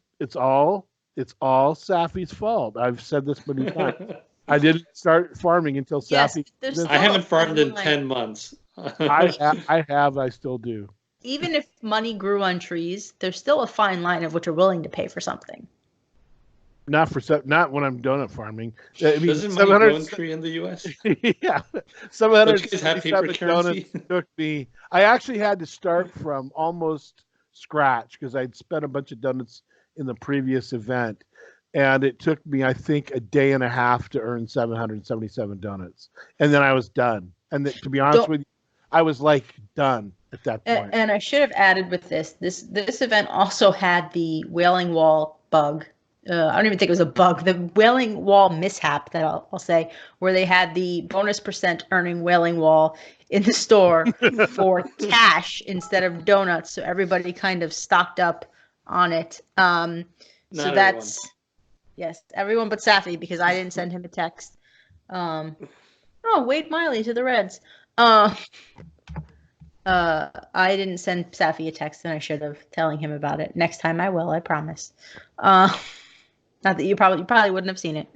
Safi's fault. I've said this many times. I didn't start farming until Safi. Yes, I haven't farmed in 10 months. I have. I still do. Even if money grew on trees, there's still a fine line of what you're willing to pay for something. Not when I'm donut farming. Doesn't money grow on tree in the U.S.? Yeah, 767 donuts took me. I actually had to start from almost scratch because I'd spent a bunch of donuts in the previous event, and it took me, I think, a day and a half to earn 777 donuts, and then I was done. And to be honest with you, I was like done at that point. And I should have added with this event also had the Wailing Wall bug. I don't even think it was a bug. The Wailing Wall mishap, that I'll say, where they had the bonus percent earning Wailing Wall in the store for cash instead of donuts, so everybody kind of stocked up on it. So that's everyone. Yes, everyone but Safi, because I didn't send him a text. Wade Miley to the Reds. I didn't send Safi a text, and I should have, telling him about it. Next time I will, I promise. Not that you probably wouldn't have seen it.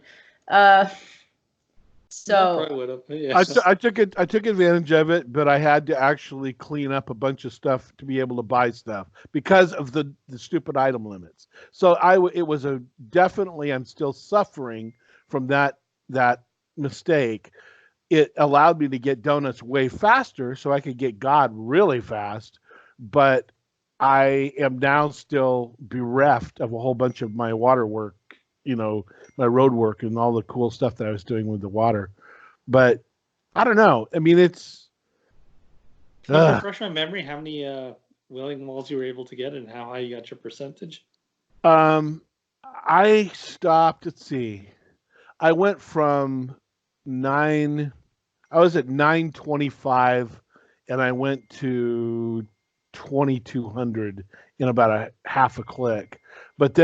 So probably would have. Yeah. I took advantage of it, but I had to actually clean up a bunch of stuff to be able to buy stuff because of the stupid item limits. So it was definitely, I'm still suffering from that mistake. It allowed me to get donuts way faster, so I could get God really fast, but I am now still bereft of a whole bunch of my water work, my road work and all the cool stuff that I was doing with the water. But I don't know. I mean, it's... Can you refresh my memory how many whaling walls you were able to get and how high you got your percentage? I stopped, let's see. I went from I was at 925 and I went to 2200 in about a half a click. But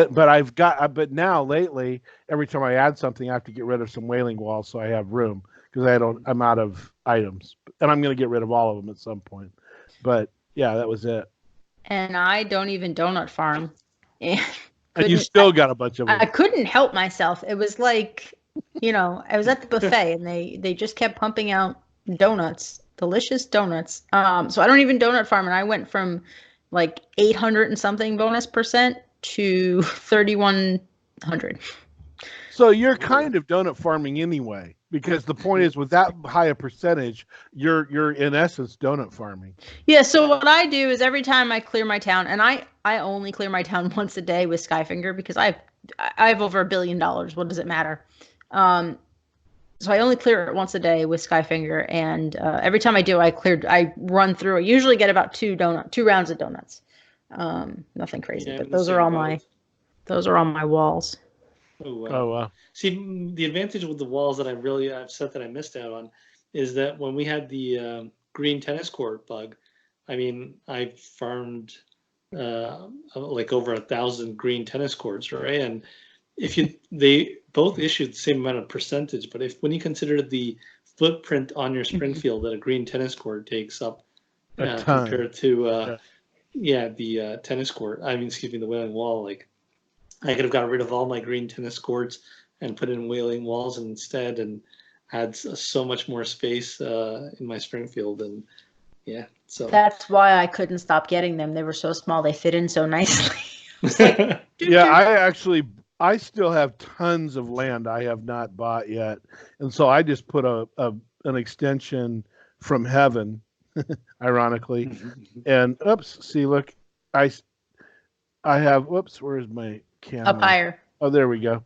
now lately, every time I add something, I have to get rid of some whaling walls so I have room because I'm out of items, and I'm going to get rid of all of them at some point. But yeah, that was it. And I don't even donut farm. And you still got a bunch of them. I couldn't help myself. It was like, I was at the buffet and they just kept pumping out donuts, delicious donuts. So I don't even donut farm, and I went from like 800 and something bonus percent to 3,100. So you're kind of donut farming anyway, because the point is, with that high a percentage, you're in essence donut farming. Yeah. So what I do is every time I clear my town, and I only clear my town once a day with Skyfinger because I have over $1 billion. What does it matter? So I only clear it once a day with Skyfinger, and every time I do, I run through. I usually get about 2 rounds of donuts. Nothing crazy, but those are all my walls. Oh wow. Oh wow. See, the advantage with the walls that I've said that I missed out on is that when we had the green tennis court bug, I mean, I farmed like over 1,000 green tennis courts, right? And they both issued the same amount of percentage, but when you consider the footprint on your spring field that a green tennis court takes up compared to the tennis court, the whaling wall, like I could have got rid of all my green tennis courts and put in whaling walls instead, and had so much more space in my spring field. And so that's why I couldn't stop getting them. They were so small, they fit in so nicely. Like, I still have tons of land I have not bought yet, and so I just put an extension from heaven, ironically, and look, I have where's my camera? Up higher. Oh, there we go.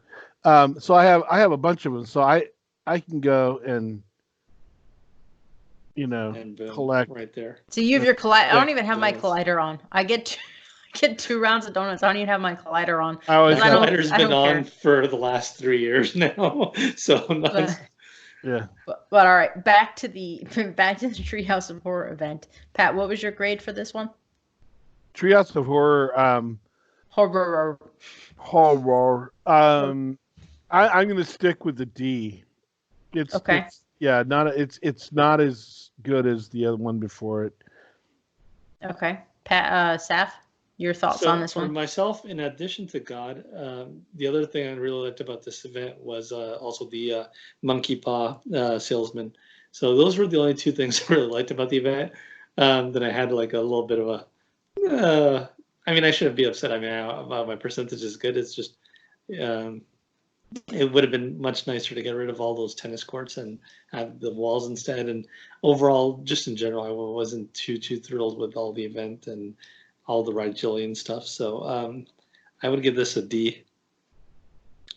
So I have a bunch of them, so I can go and collect right there. So you have your collider. I don't even have my collider on. I get 2 rounds of donuts. I don't even have my collider on. My collider's been on for the last 3 years now, so nice. Yeah. But all right, back to the Treehouse of Horror event. Pat, what was your grade for this one? Treehouse of Horror. Horror. I'm going to stick with the D. It's okay. It's not as good as the other one before it. Okay, Pat, Saf, your thoughts on this one? For myself, in addition to God, the other thing I really liked about this event was also the monkey paw salesman. So those were the only 2 things I really liked about the event. That I had like a little bit of a. I shouldn't be upset. My percentage is good. It's just, it would have been much nicer to get rid of all those tennis courts and have the walls instead. And overall, just in general, I wasn't too thrilled with all the event and all the Ride Jillian stuff. So I would give this a D.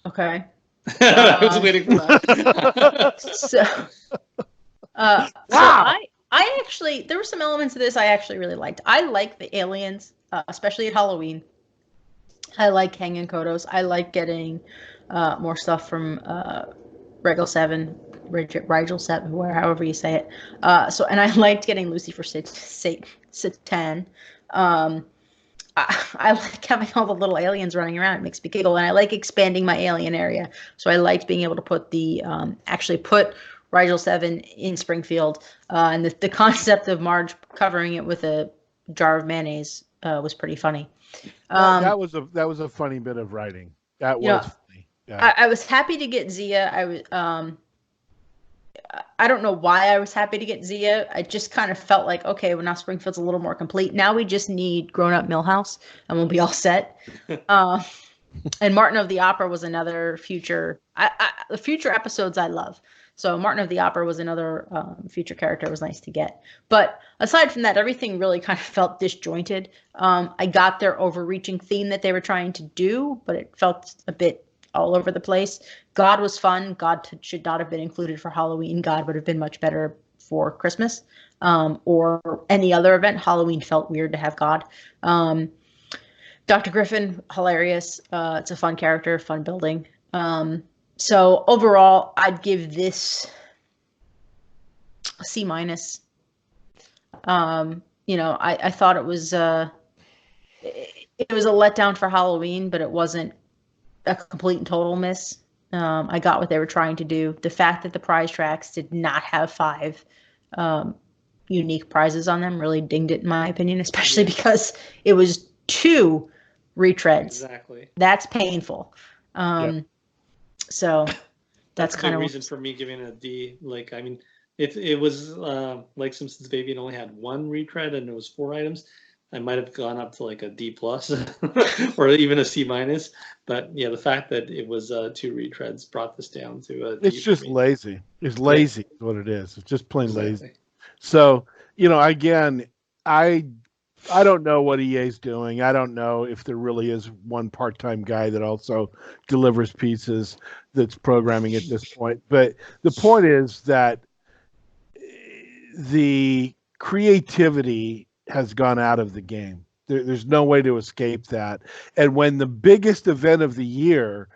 Okay. I was waiting for that. Wow. I actually, there were some elements of this I actually really liked. I like the aliens, especially at Halloween. I like hanging Kodos. I like getting more stuff from Rigel 7, however you say it. And I liked getting Lucy for Satan. I like having all the little aliens running around. It makes me giggle, and I like expanding my alien area. So I liked being able to put actually put Rigel 7 in Springfield. And the concept of Marge covering it with a jar of mayonnaise was pretty funny. That was a funny bit of writing. That was funny. Yeah. I was happy to get Zia. I don't know why I was happy to get Zia. I just kind of felt like, okay, well, now Springfield's a little more complete. Now we just need Grown Up Millhouse, and we'll be all set. And Martin of the Opera was another future. The future episodes I love. So Martin of the Opera was another future character. It was nice to get. But aside from that, everything really kind of felt disjointed. I got their overreaching theme that they were trying to do, but it felt a bit all over the place. God was fun. God should not have been included for Halloween. God would have been much better for Christmas or any other event. Halloween felt weird to have God. Dr. Griffin, hilarious. It's a fun character, fun building. So overall, I'd give this a C-. I thought it was a letdown for Halloween, but it wasn't a complete and total miss. I got what they were trying to do. The fact that the prize tracks did not have 5 unique prizes on them really dinged it, in my opinion, especially because it was 2 retreads. Exactly. That's painful. So that's kind of reason for me giving it a D. Like, I mean, if it was like Simpsons Baby and only had 1 retread and it was 4 items, I might have gone up to like a D+ or even a C-. But yeah, the fact that it was 2 retreads brought this down to a D. It's just lazy. It's lazy is what it is. It's just plain lazy. So, again, I don't know what EA's doing. I don't know if there really is one part-time guy that also delivers pizzas that's programming at this point. But the point is that the creativity has gone out of the game. There's no way to escape that. And when the biggest event of the year,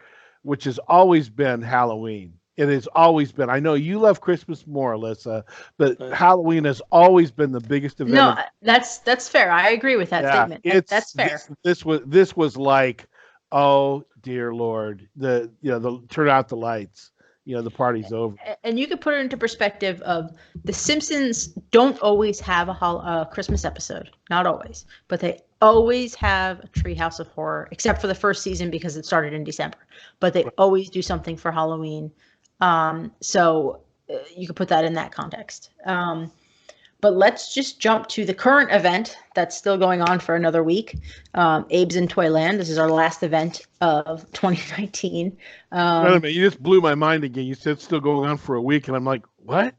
which has always been Halloween, it has always been. I know you love Christmas more, Alyssa, but Halloween has always been the biggest event. No, that's fair. I agree with that statement. That's fair. This was like, oh dear Lord, the turn out the lights. The party's over. And you could put it into perspective of The Simpsons don't always have a Christmas episode. Not always. But they always have a Treehouse of Horror, except for the first season because it started in December. But they always do something for Halloween. So you could put that in that context. But let's just jump to the current event that's still going on for another week. Abe's in Toyland. This is our last event of 2019. Wait a minute, you just blew my mind again. You said it's still going on for a week, and I'm like, what?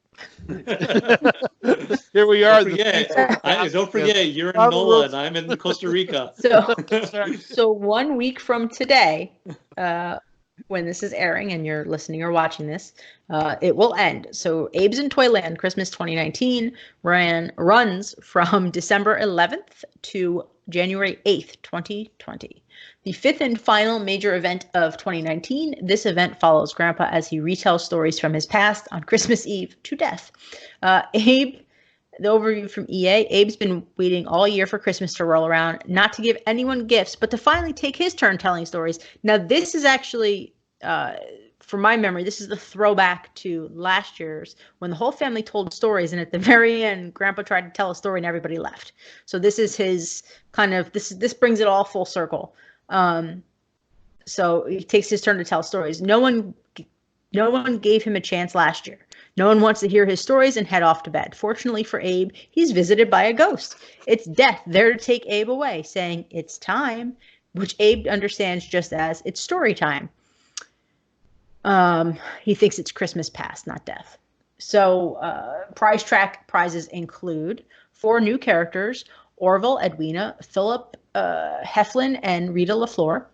Here we are. Don't forget, you're in NOLA and I'm in Costa Rica. So 1 week from today, when this is airing and you're listening or watching this, it will end. So Abe's in Toyland Christmas 2019 runs from December 11th to January 8th, 2020. The 5th and final major event of 2019, this event follows Grandpa as he retells stories from his past on Christmas Eve to death. Abe, the overview from EA, Abe's been waiting all year for Christmas to roll around, not to give anyone gifts, but to finally take his turn telling stories. Now, this is actually, from my memory, this is the throwback to last year's when the whole family told stories, and at the very end, Grandpa tried to tell a story and everybody left. So this is his kind of, this brings it all full circle. So he takes his turn to tell stories. No one gave him a chance last year. No one wants to hear his stories and head off to bed. Fortunately for Abe, he's visited by a ghost. It's Death, there to take Abe away, saying, "It's time," which Abe understands just as, "It's story time." He thinks it's Christmas past, not death. So prize track prizes include 4 new characters, Orville, Edwina, Philip Heflin, and Rita LaFleur,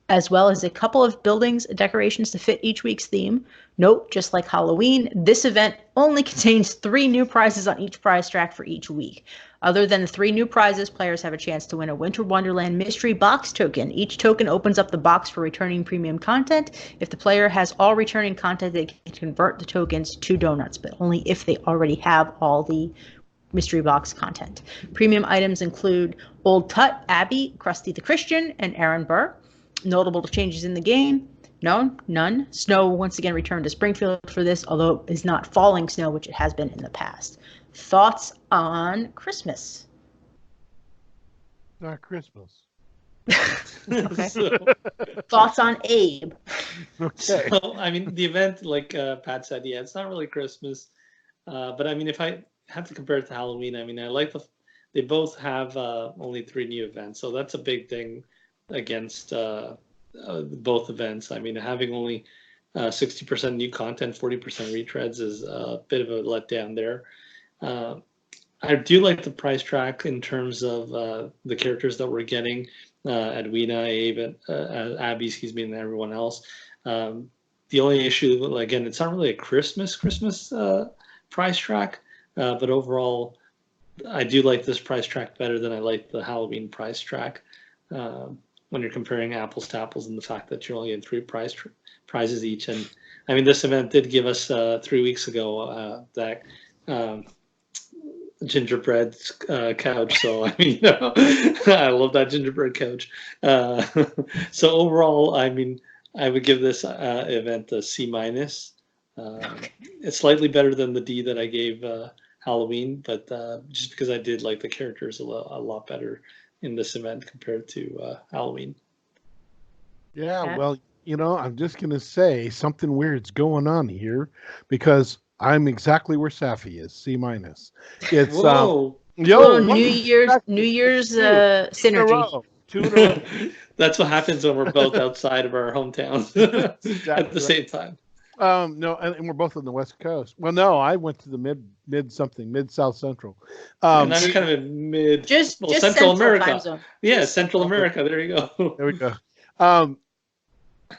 as well as a couple of buildings decorations to fit each week's theme. Note, just like Halloween, this event only contains 3 new prizes on each prize track for each week. Other than the 3 new prizes, players have a chance to win a Winter Wonderland mystery box token. Each token opens up the box for returning premium content. If the player has all returning content, they can convert the tokens to donuts, but only if they already have all the mystery box content. Premium items include Old Tut, Abby, Krusty the Christian, and Aaron Burr. Notable changes in the game. No, none. Snow once again returned to Springfield for this, although it is not falling snow, which it has been in the past. Thoughts on Christmas? Not Christmas. Okay. So, Thoughts on Abe? Okay. so, I mean, the event, like Pat said, yeah, it's not really Christmas. But I mean, if I have to compare it to Halloween, I mean, I like they both have only 3 new events, so that's a big thing against both events. I mean, having only 60% new content, 40% retreads is a bit of a letdown there. I do like the price track in terms of the characters that we're getting, Edwina, Abe, Abby, excuse me, and everyone else. The only issue, again, it's not really a Christmas price track, but overall, I do like this price track better than I like the Halloween price track. When you're comparing apples to apples, and the fact that you're only getting 3 prizes each. And I mean, this event did give us 3 weeks ago that gingerbread couch. So I mean, I love that gingerbread couch. So overall, I mean, I would give this event a C-. It's slightly better than the D that I gave Halloween, but just because I did like the characters a lot better in this event compared to Halloween. Yeah, well, I'm just going to say something weird's going on here because I'm exactly where Safi is, C-. It's Whoa. New Year's synergy. 2 in a row. That's what happens when we're both outside of our hometowns at the same time. No, and we're both on the West Coast. Well, no, I went to the mid South Central. And I'm kind of in mid, just Central America. Time zone. Yeah, Central America. There you go. There we go.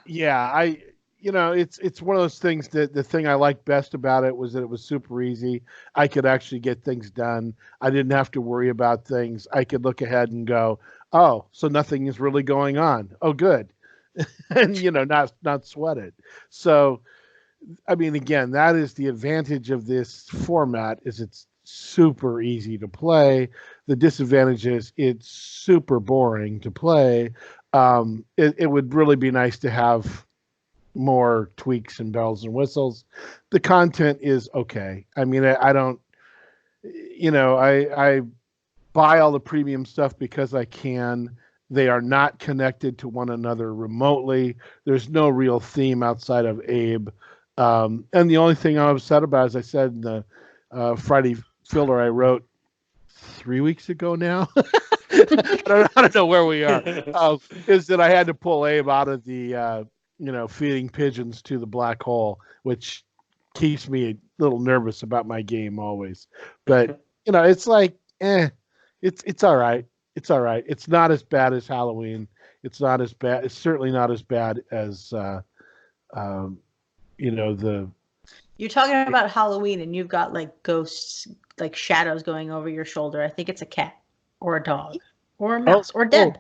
Yeah, it's one of those things that the thing I liked best about it was that it was super easy. I could actually get things done. I didn't have to worry about things. I could look ahead and go, oh, so nothing is really going on. Oh, good. And, not sweat it. So, I mean, again, that is the advantage of this format is it's super easy to play. The disadvantage is it's super boring to play. It would really be nice to have more tweaks and bells and whistles. The content is okay. I mean, I don't, I buy all the premium stuff because I can. They are not connected to one another remotely. There's no real theme outside of Abe. And the only thing I'm upset about, as I said in the Friday filler I wrote 3 weeks ago now, I don't know where we are, is that I had to pull Abe out of the, feeding pigeons to the black hole, which keeps me a little nervous about my game always. But, it's like, it's all right. It's all right. It's not as bad as Halloween. It's not as bad. It's certainly not as bad as, You're talking about Halloween and you've got like ghosts, like shadows going over your shoulder. I think it's a cat or a dog or a mouse or Deb.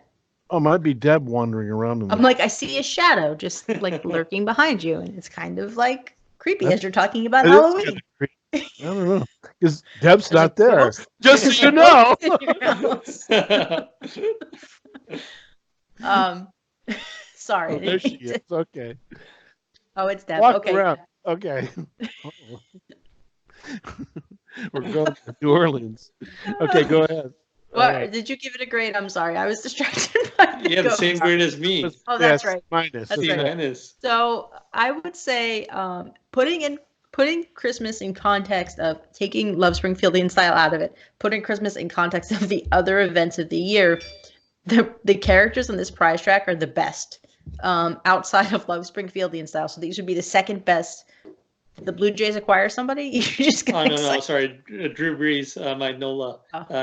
Oh, might be Deb wandering around. I'm like, I see a shadow just like lurking behind you, and it's kind of like creepy as you're talking about Halloween. I don't know, because Deb's not there. Just so you know. Sorry. Oh, there she is. Okay. Oh, it's Deb. Walk okay. around. Okay. We're going to New Orleans. Okay, go ahead. What did you give it a grade? I'm sorry, I was distracted by the the same grade as me. Oh, that's right. Minus. That's right. Minus. So I would say putting Christmas in context of taking Love Springfieldian style out of it, putting Christmas in context of the other events of the year, the characters on this prize track are the best outside of Love Springfieldian style. So these would be the second best. The Blue Jays acquire somebody? You just no, sorry. Drew Brees, my NOLA.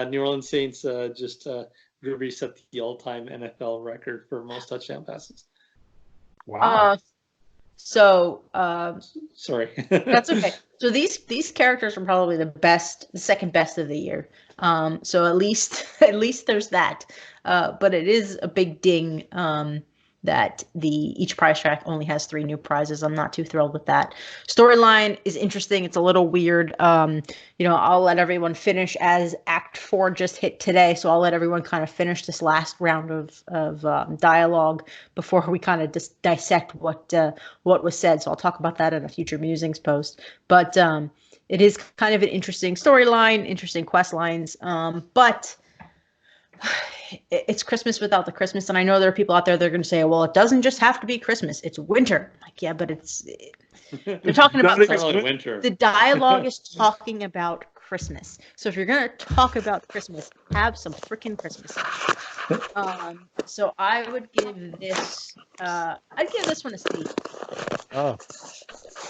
New Orleans Saints Drew Brees set the all-time NFL record for most touchdown passes. Wow. Sorry. That's okay. So these characters are probably the second best of the year. So at least there's that. But it is a big ding that each prize track only has 3 new prizes. I'm not too thrilled with that. Storyline is interesting. It's a little weird. I'll let everyone finish as Act 4 just hit today, so I'll let everyone kind of finish this last round of dialogue before we kind of dissect what was said. So I'll talk about that in a future musings post. But it is kind of an interesting storyline, interesting quest lines, but it's Christmas without the Christmas. And I know there are people out there that are going to say, well, it doesn't just have to be Christmas. It's winter. I'm like, yeah, but they're talking about Christmas. Like winter. The dialogue is talking about Christmas. So if you're going to talk about Christmas, have some freaking Christmas. So I would give this, I'd give this one a C. Oh.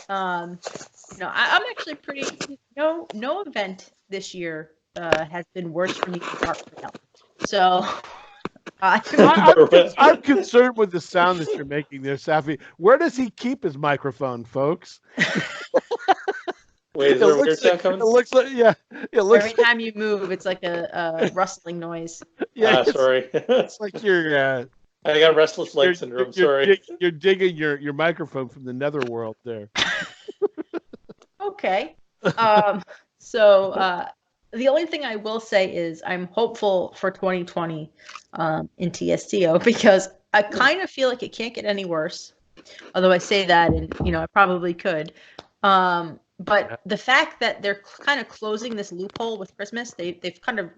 I'm actually pretty, no event this year has been worse for me than Art Trail. So I'm concerned with the sound that you're making there, Safi. Where does he keep his microphone, folks? Wait, is there a weird sound coming? It looks like, yeah. Every time you move, it's like a rustling noise. Yeah, sorry. It's like you're... I got restless leg syndrome, sorry. You're digging your microphone from the netherworld there. Okay. So the only thing I will say is I'm hopeful for 2020 in TSTO because I kind of feel like it can't get any worse. Although I say that and, I probably could. But the fact that they're kind of closing this loophole with Christmas, they've kind of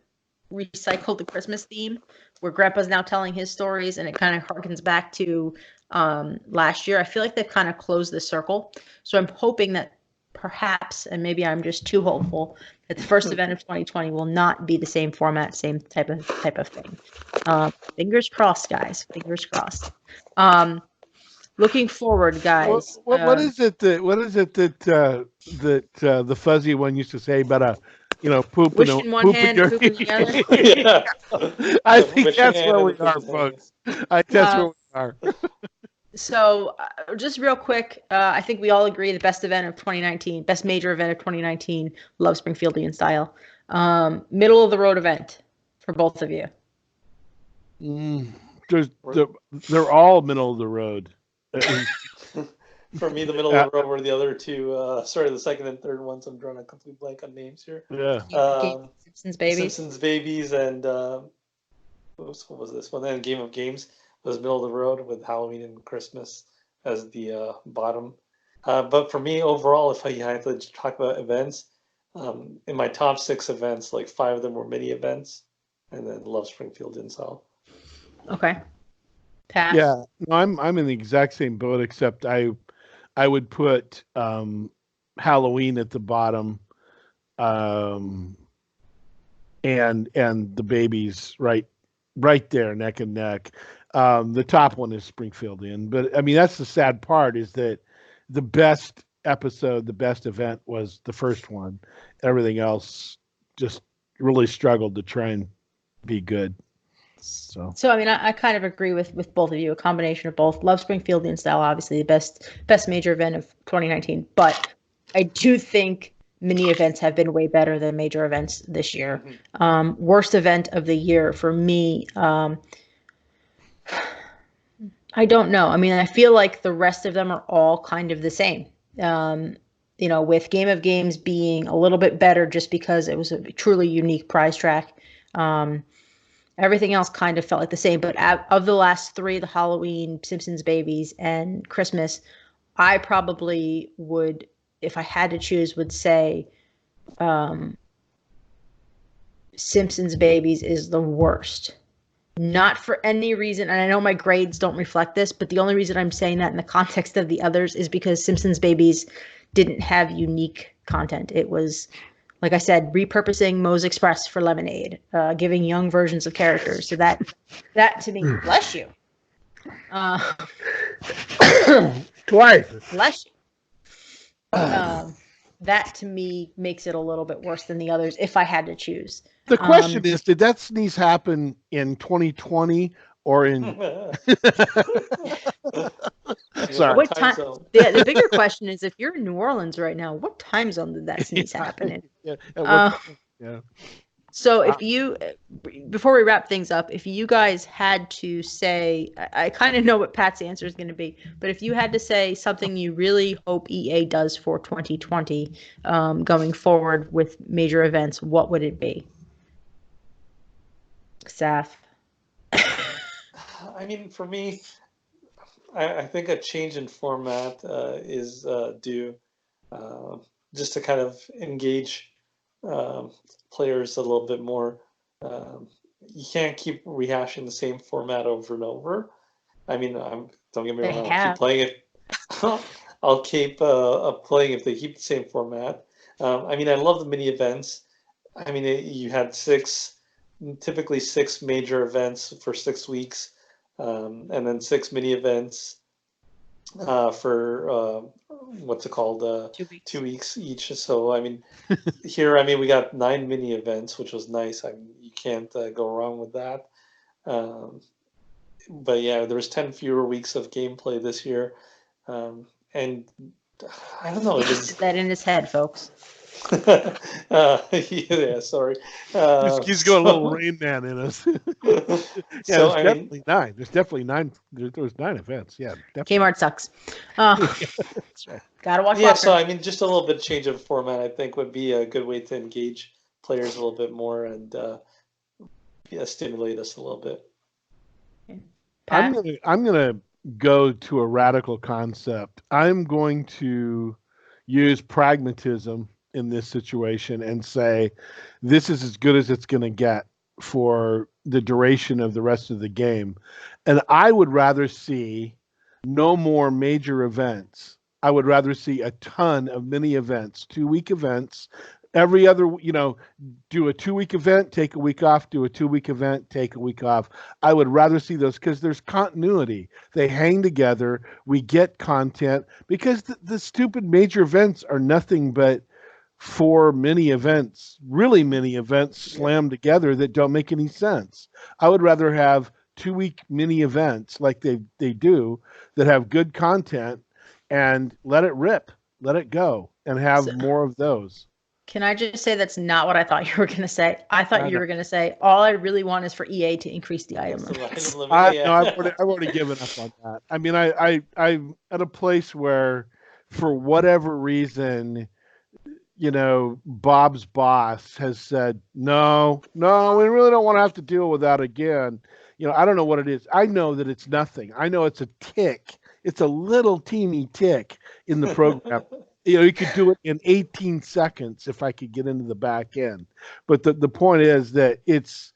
recycled the Christmas theme where Grandpa's now telling his stories and it kind of harkens back to last year. I feel like they've kind of closed the circle. So I'm hoping that perhaps, and maybe I'm just too hopeful, that the first event of 2020 will not be the same format, same type of thing. Fingers crossed, guys. Fingers crossed. Looking forward, guys. What is it that the fuzzy one used to say about poop wish in in one hand, your... poop in the other? Yeah. I think that's where we are, folks. That's where we are. So just real quick, I think we all agree the best event of 2019, best major event of 2019, Love Springfieldian style. Middle of the road event for both of you. They're all middle of the road. For me, the middle of the road were the other two. The second and third ones. I'm drawing a complete blank on names here. Yeah. Simpsons Babies. Simpsons Babies and what was this one? Then Game of Games was middle of the road with Halloween and Christmas as the bottom. But for me, overall, if I had to talk about events, in my top 6 events, like 5 of them were mini events, and then Love Springfield and so. Okay. Pat? Yeah, no, I'm in the exact same boat, except I would put Halloween at the bottom, and the babies right there, neck and neck. The top one is Springfieldian, but I mean that's the sad part is that the best episode, the best event was the first one. Everything else just really struggled to try and be good. So I mean, I kind of agree with both of you. A combination of both. Love Springfieldian style, obviously the best major event of 2019. But I do think mini events have been way better than major events this year. Worst event of the year for me. I don't know. I mean, I feel like the rest of them are all kind of the same. With Game of Games being a little bit better just because it was a truly unique prize track. Everything else kind of felt like the same, but of the last 3, the Halloween, Simpsons Babies, and Christmas, I probably would, if I had to choose, would say Simpsons Babies is the worst. Not for any reason, and I know my grades don't reflect this, but the only reason I'm saying that in the context of the others is because Simpsons Babies didn't have unique content. It was, like I said, repurposing Moe's Express for Lemonade, giving young versions of characters. So that to me, bless you. twice. Bless you. That to me makes it a little bit worse than the others if I had to choose. The question is, did that sneeze happen in 2020 or in... Sorry. What time? The bigger question is, if you're in New Orleans right now, what time zone did that sneeze happen in? Yeah. So if you, before we wrap things up, if you guys had to say, I kind of know what Pat's answer is going to be, but if you had to say something you really hope EA does for 2020 going forward with major events, what would it be? Saf? I mean, for me, I think a change in format is due, just to kind of engage players a little bit more. You can't keep rehashing the same format over and over. I mean, don't get me wrong, I'll keep playing it. I'll keep playing if they keep the same format. I mean, I love the mini events. I mean, you had typically 6 major events for 6 weeks, and then 6 mini events for what's it called? 2 weeks. 2 weeks each. So I mean, here, I mean, we got 9 mini events, which was nice. I mean, you can't go wrong with that. But yeah, there was 10 fewer weeks of gameplay this year, and I don't know. It was Put that in his head, folks. yeah, sorry. He's got a little Rain Man in us. Yeah, so, there's definitely 9. There's definitely 9. There was 9 events. Yeah, definitely. Kmart sucks. That's right. Gotta watch. Yeah, Walker. so I mean, just a little bit change of format, I think, would be a good way to engage players a little bit more and stimulate us a little bit. Pat? I'm gonna go to a radical concept. I'm going to use pragmatism in this situation and say this is as good as it's going to get for the duration of the rest of the game. And I would rather see no more major events. I would rather see a ton of mini events, 2-week events. Every other, do a 2-week event, take a week off, do a 2-week event, take a week off. I would rather see those because there's continuity. They hang together. We get content because the stupid major events are nothing but 4 mini events, really mini events slammed together that don't make any sense. I would rather have 2-week mini events like they do that have good content and let it rip, let it go, and have more of those. Can I just say that's not what I thought you were going to say? I thought you were going to say, all I really want is for EA to increase the item limits. No, I've already given up on that. I mean, I'm at a place where, for whatever reason, Bob's boss has said, no, we really don't want to have to deal with that again. I don't know what it is. I know that it's nothing. I know it's a tick. It's a little teeny tick in the program. You could do it in 18 seconds if I could get into the back end. But the point is that it's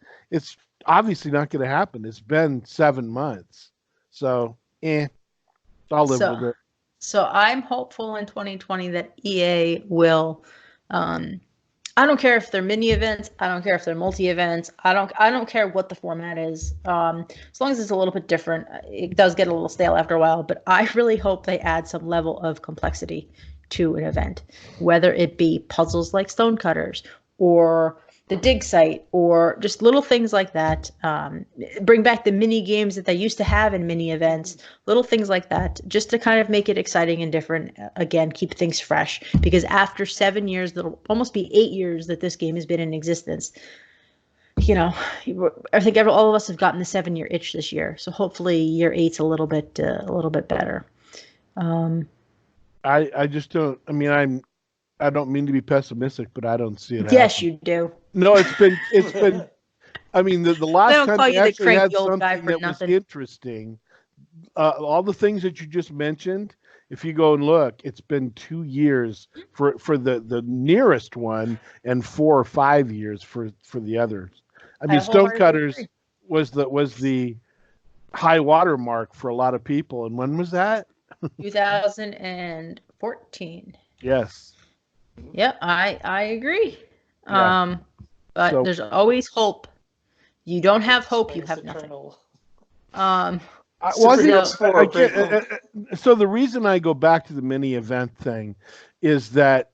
obviously not going to happen. It's been 7 months. So, I'll live with it. So I'm hopeful in 2020 that EA will, I don't care if they're mini events, I don't care if they're multi events, I don't care what the format is. As long as it's a little bit different. It does get a little stale after a while, but I really hope they add some level of complexity to an event, whether it be puzzles like Stonecutters or the dig site or just little things like that. Bring back the mini games that they used to have in mini events, little things like that, just to kind of make it exciting and different. Again, keep things fresh, because after 7 years, that'll almost be 8 years that this game has been in existence. I think all of us have gotten the 7-year itch this year. So hopefully year 8's a little bit better. I just don't. I mean, I don't mean to be pessimistic, but I don't see it. Yes, happen. you do. No, it's been. I mean, the last time they actually had something that was interesting. All the things that you just mentioned, if you go and look, it's been 2 years for the nearest one and 4 or 5 years for the others. I mean, Stonecutters was the high water mark for a lot of people. And when was that? 2014. Yes. Yep, I agree. Yeah. But there's always hope. You don't have hope, you have nothing. So the reason I go back to the mini event thing is that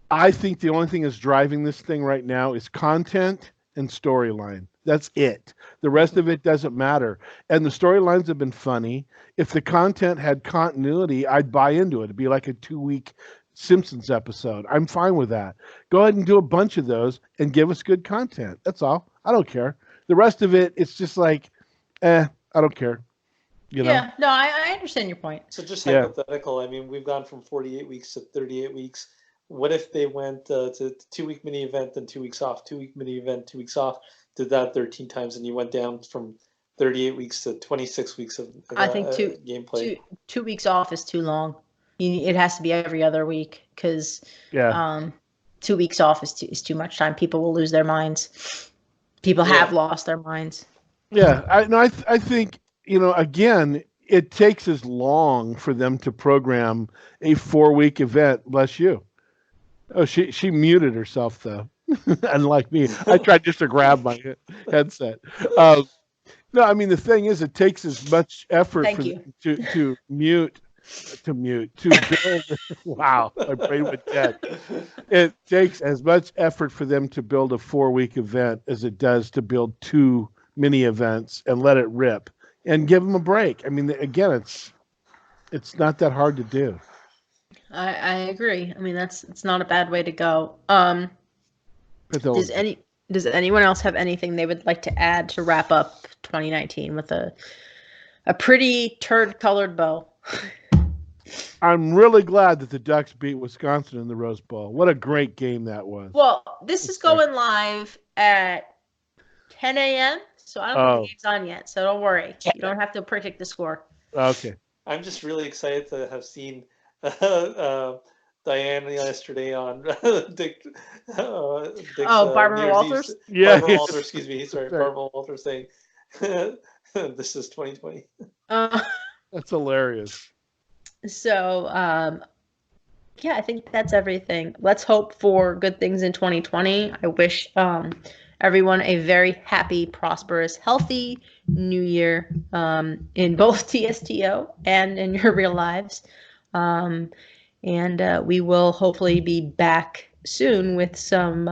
I think the only thing that's driving this thing right now is content and storyline. That's it. The rest of it doesn't matter. And the storylines have been funny. If the content had continuity, I'd buy into it. It'd be like a 2-week Simpsons episode. I'm fine with that. Go ahead and do a bunch of those and give us good content. That's all. I don't care. The rest of it, it's just like, I don't care. You know? Yeah, no, I understand your point. So just hypothetical, I mean, we've gone from 48 weeks to 38 weeks. What if they went to 2-week mini event, then 2 weeks off, 2-week mini event, 2 weeks off, did that 13 times, and you went down from 38 weeks to 26 weeks of I think gameplay? 2 weeks off is too long. It has to be every other week because 2 weeks off is too much time. People will lose their minds. People have lost their minds. Yeah, I think, again, it takes as long for them to program a 4-week event. Bless you. Oh, she muted herself though, unlike me. I tried just to grab my headset. No, I mean the thing is, it takes as much effort to build. Wow, my brain went dead. It takes as much effort for them to build a 4-week event as it does to build 2 mini events and let it rip and give them a break. I mean, again, it's not that hard to do. I agree. I mean, it's not a bad way to go. Does anyone else have anything they would like to add to wrap up 2019 with a pretty turd-colored bow? I'm really glad that the Ducks beat Wisconsin in the Rose Bowl. What a great game that was. Well, this is going live at 10 a.m., so I don't think the game's on yet, so don't worry. You don't have to predict the score. Okay. I'm just really excited to have seen Diane yesterday on Dick's, Barbara Walters? Yeah. Barbara Walters, excuse me. Sorry, Barbara Walters saying, this is 2020. That's hilarious. So, I think that's everything. Let's hope for good things in 2020. I wish everyone a very happy, prosperous, healthy new year in both TSTO and in your real lives. And we will hopefully be back soon with some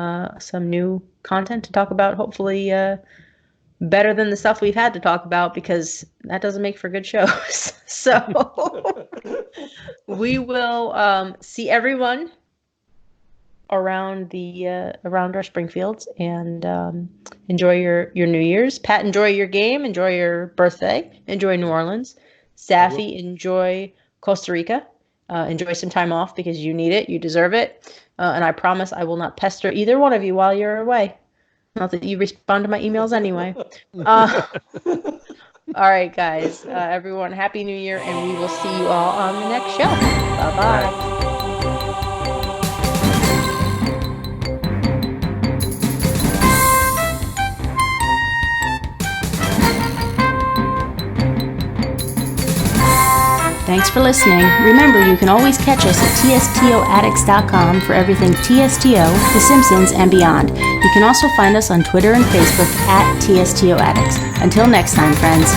new content to talk about, hopefully better than the stuff we've had to talk about, because that doesn't make for good shows. So we will see everyone around around our Springfields, and enjoy your New Year's. Pat, enjoy your game, enjoy your birthday, enjoy New Orleans. Safi, enjoy Costa Rica. Enjoy some time off because you need it, you deserve it. And I promise I will not pester either one of you while you're away. Not that you respond to my emails anyway. All right, guys. Everyone, Happy New Year, and we will see you all on the next show. Bye-bye. Thanks for listening. Remember, you can always catch us at TSTOaddicts.com for everything TSTO, The Simpsons, and beyond. You can also find us on Twitter and Facebook at TSTOaddicts. Until next time, friends.